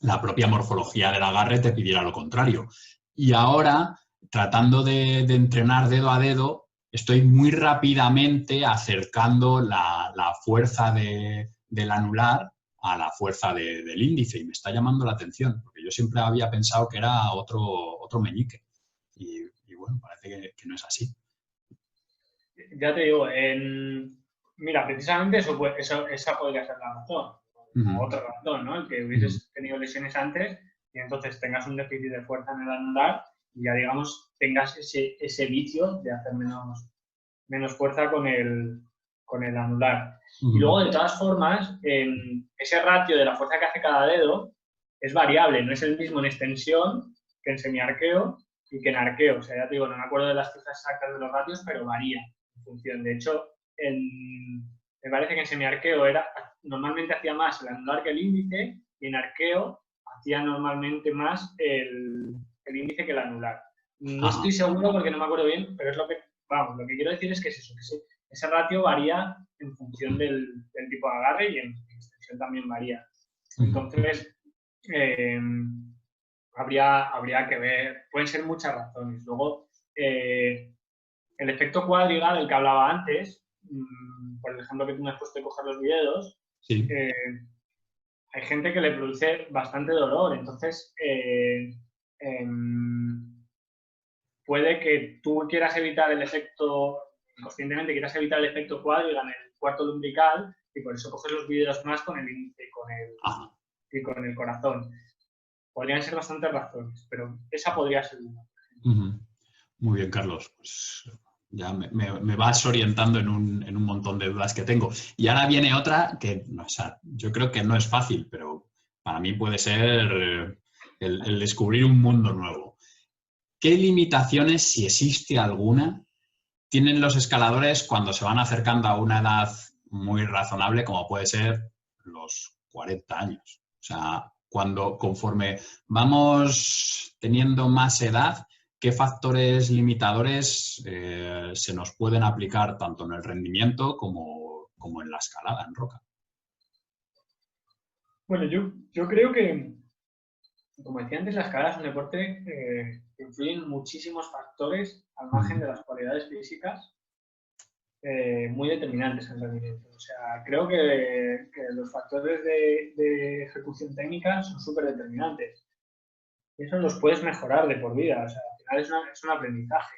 la propia morfología del agarre te pidiera lo contrario. Y ahora, tratando de entrenar dedo a dedo, estoy muy rápidamente acercando la fuerza del anular a la fuerza del índice y me está llamando la atención, porque yo siempre había pensado que era otro meñique y bueno, parece que no es así. Ya te digo, Mira, precisamente esa podría ser la razón. O otra razón, ¿no? El que hubieses tenido lesiones antes y entonces tengas un déficit de fuerza en el anular y ya, digamos, tengas ese vicio de hacer menos fuerza con el anular. Y luego, de todas formas, ese ratio de la fuerza que hace cada dedo es variable, no es el mismo en extensión que en semiarqueo y que en arqueo. O sea, ya te digo, no me acuerdo de las cifras exactas de los ratios, pero varía en función. De hecho, me parece que en semiarqueo normalmente hacía más el anular que el índice y en arqueo hacía normalmente más el índice que el anular. No estoy seguro porque no me acuerdo bien, pero es lo que quiero decir es que es eso, que ese ratio varía en función del tipo de agarre y en extensión también varía. Entonces, habría que ver, pueden ser muchas razones. Luego, el efecto cuádriga del que hablaba antes, por el ejemplo que tú me has puesto de coger los videos, sí. Hay gente que le produce bastante dolor, entonces puede que tú quieras evitar el efecto, conscientemente quieras evitar el efecto cuádriga en el cuarto lumbrical y por eso coges los videos más con el índice y con el corazón. Podrían ser bastantes razones, pero esa podría ser una. Muy bien, Carlos. Pues ya me vas orientando en un montón de dudas que tengo. Y ahora viene otra que, o sea, yo creo que no es fácil, pero para mí puede ser el descubrir un mundo nuevo. ¿Qué limitaciones, si existe alguna, tienen los escaladores cuando se van acercando a una edad muy razonable, como puede ser los 40 años? O sea, conforme vamos teniendo más edad, ¿qué factores limitadores se nos pueden aplicar tanto en el rendimiento como en la escalada en roca? Bueno, yo creo que, como decía antes, la escalada es un deporte que influyen muchísimos factores al margen de las cualidades físicas muy determinantes en el rendimiento. O sea, creo que los factores de ejecución técnica son súper determinantes. Y eso los puedes mejorar de por vida. O sea, al final es un aprendizaje.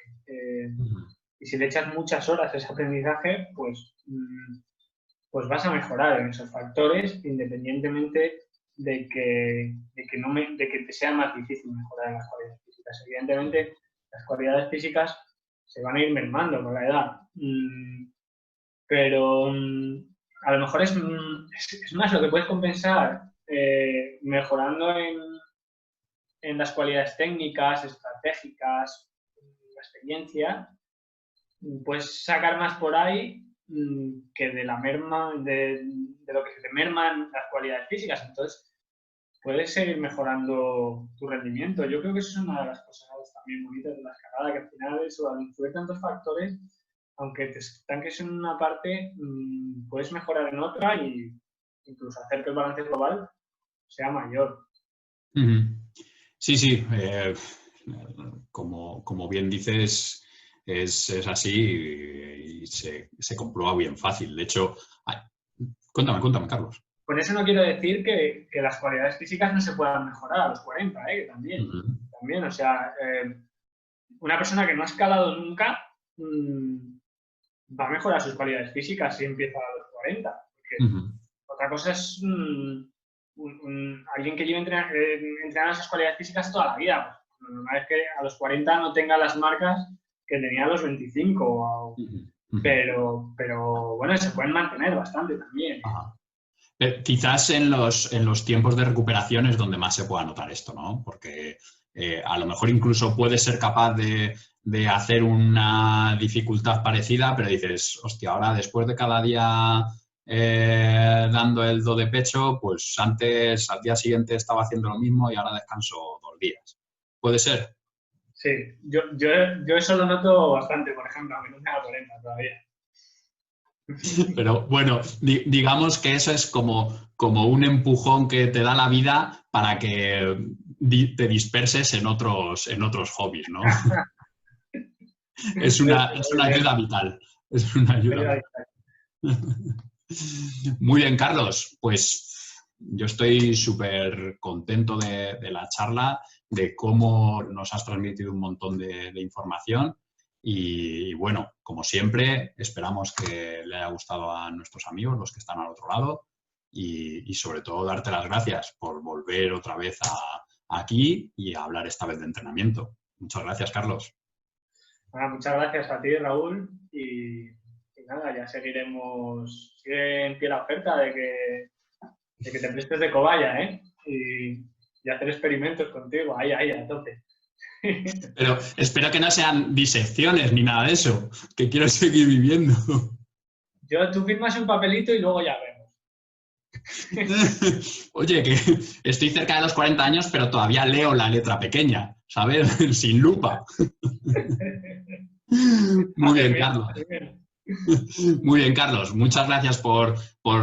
Y si le echas muchas horas a ese aprendizaje, pues vas a mejorar en esos factores independientemente de que te sea más difícil mejorar en las cualidades físicas. Evidentemente, las cualidades físicas se van a ir mermando con la edad. Pero a lo mejor es más lo que puedes compensar mejorando en las cualidades técnicas, estratégicas, la experiencia. Puedes sacar más por ahí que de la merma, de lo que se te merman las cualidades físicas. Entonces, puedes seguir mejorando tu rendimiento. Yo creo que eso es una de las cosas también bonitas de la escalada, que al final eso, al influir tantos factores, aunque te estanques en una parte, puedes mejorar en otra y incluso hacer que el balance global sea mayor. Sí, sí. Como bien dices, es así y se comprueba bien fácil. De hecho, cuéntame, Carlos. Con eso no quiero decir que las cualidades físicas no se puedan mejorar a los 40, también. También, o sea, una persona que no ha escalado nunca va a mejorar sus cualidades físicas si empieza a los 40. Porque otra cosa es alguien que lleve entrenando esas cualidades físicas toda la vida. Pues, lo normal es que a los 40 no tenga las marcas que tenía a los 25. Pero bueno, se pueden mantener bastante también. Quizás en los tiempos de recuperación es donde más se pueda notar esto, ¿no? Porque a lo mejor incluso puedes ser capaz de hacer una dificultad parecida, pero dices, hostia, ahora después de cada día dando el do de pecho, pues antes, al día siguiente estaba haciendo lo mismo y ahora descanso 2 días. ¿Puede ser? Sí, yo eso lo noto bastante, por ejemplo, a mí no me da 40 todavía. Pero bueno, digamos que eso es como un empujón que te da la vida para que te disperses en otros hobbies, ¿no? Es una ayuda vital. Es una ayuda vital. Muy bien, Carlos. Pues yo estoy súper contento de la charla, de cómo nos has transmitido un montón de información Y bueno, como siempre, esperamos que le haya gustado a nuestros amigos, los que están al otro lado, y sobre todo darte las gracias por volver otra vez aquí y a hablar esta vez de entrenamiento. Muchas gracias, Carlos. Bueno, muchas gracias a ti, Raúl, y nada, ya seguiremos. Sigue en pie la oferta de que te prestes de cobaya, ¿eh? Y hacer experimentos contigo, ahí, a tope. Pero espero que no sean disecciones ni nada de eso, que quiero seguir viviendo. Tú firmas un papelito y luego ya vemos. Oye, que estoy cerca de los 40 años, pero todavía leo la letra pequeña, ¿sabes? Sin lupa. Muy bien, Carlos. Muy bien, Carlos. Muchas gracias por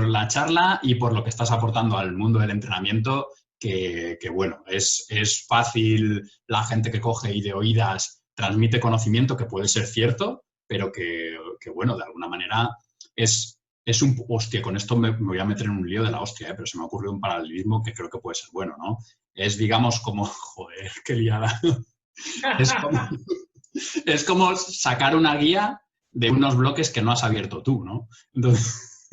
la charla y por lo que estás aportando al mundo del entrenamiento, que bueno, es fácil, la gente que coge y de oídas transmite conocimiento que puede ser cierto, pero que bueno, de alguna manera es un... Hostia, con esto me voy a meter en un lío de la hostia, pero se me ha ocurrido un paralelismo que creo que puede ser bueno, ¿no? Es, digamos, como... Joder, qué liada. Es como sacar una guía de unos bloques que no has abierto tú, ¿no? Entonces,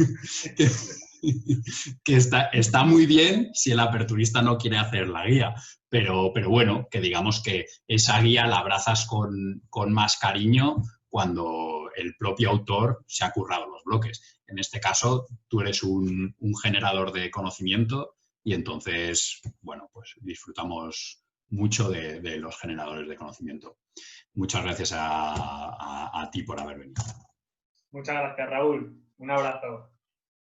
que está muy bien si el aperturista no quiere hacer la guía, pero bueno, que digamos que esa guía la abrazas con más cariño cuando el propio autor se ha currado los bloques. En este caso, tú eres un generador de conocimiento y entonces, bueno, pues disfrutamos mucho de los generadores de conocimiento. Muchas gracias a ti por haber venido. Muchas gracias, Raúl. Un abrazo.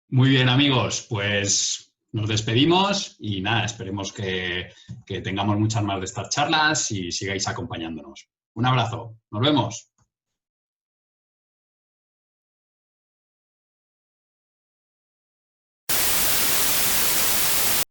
Muy bien, amigos, pues nos despedimos y nada, esperemos que tengamos muchas más de estas charlas y sigáis acompañándonos. Un abrazo, nos vemos.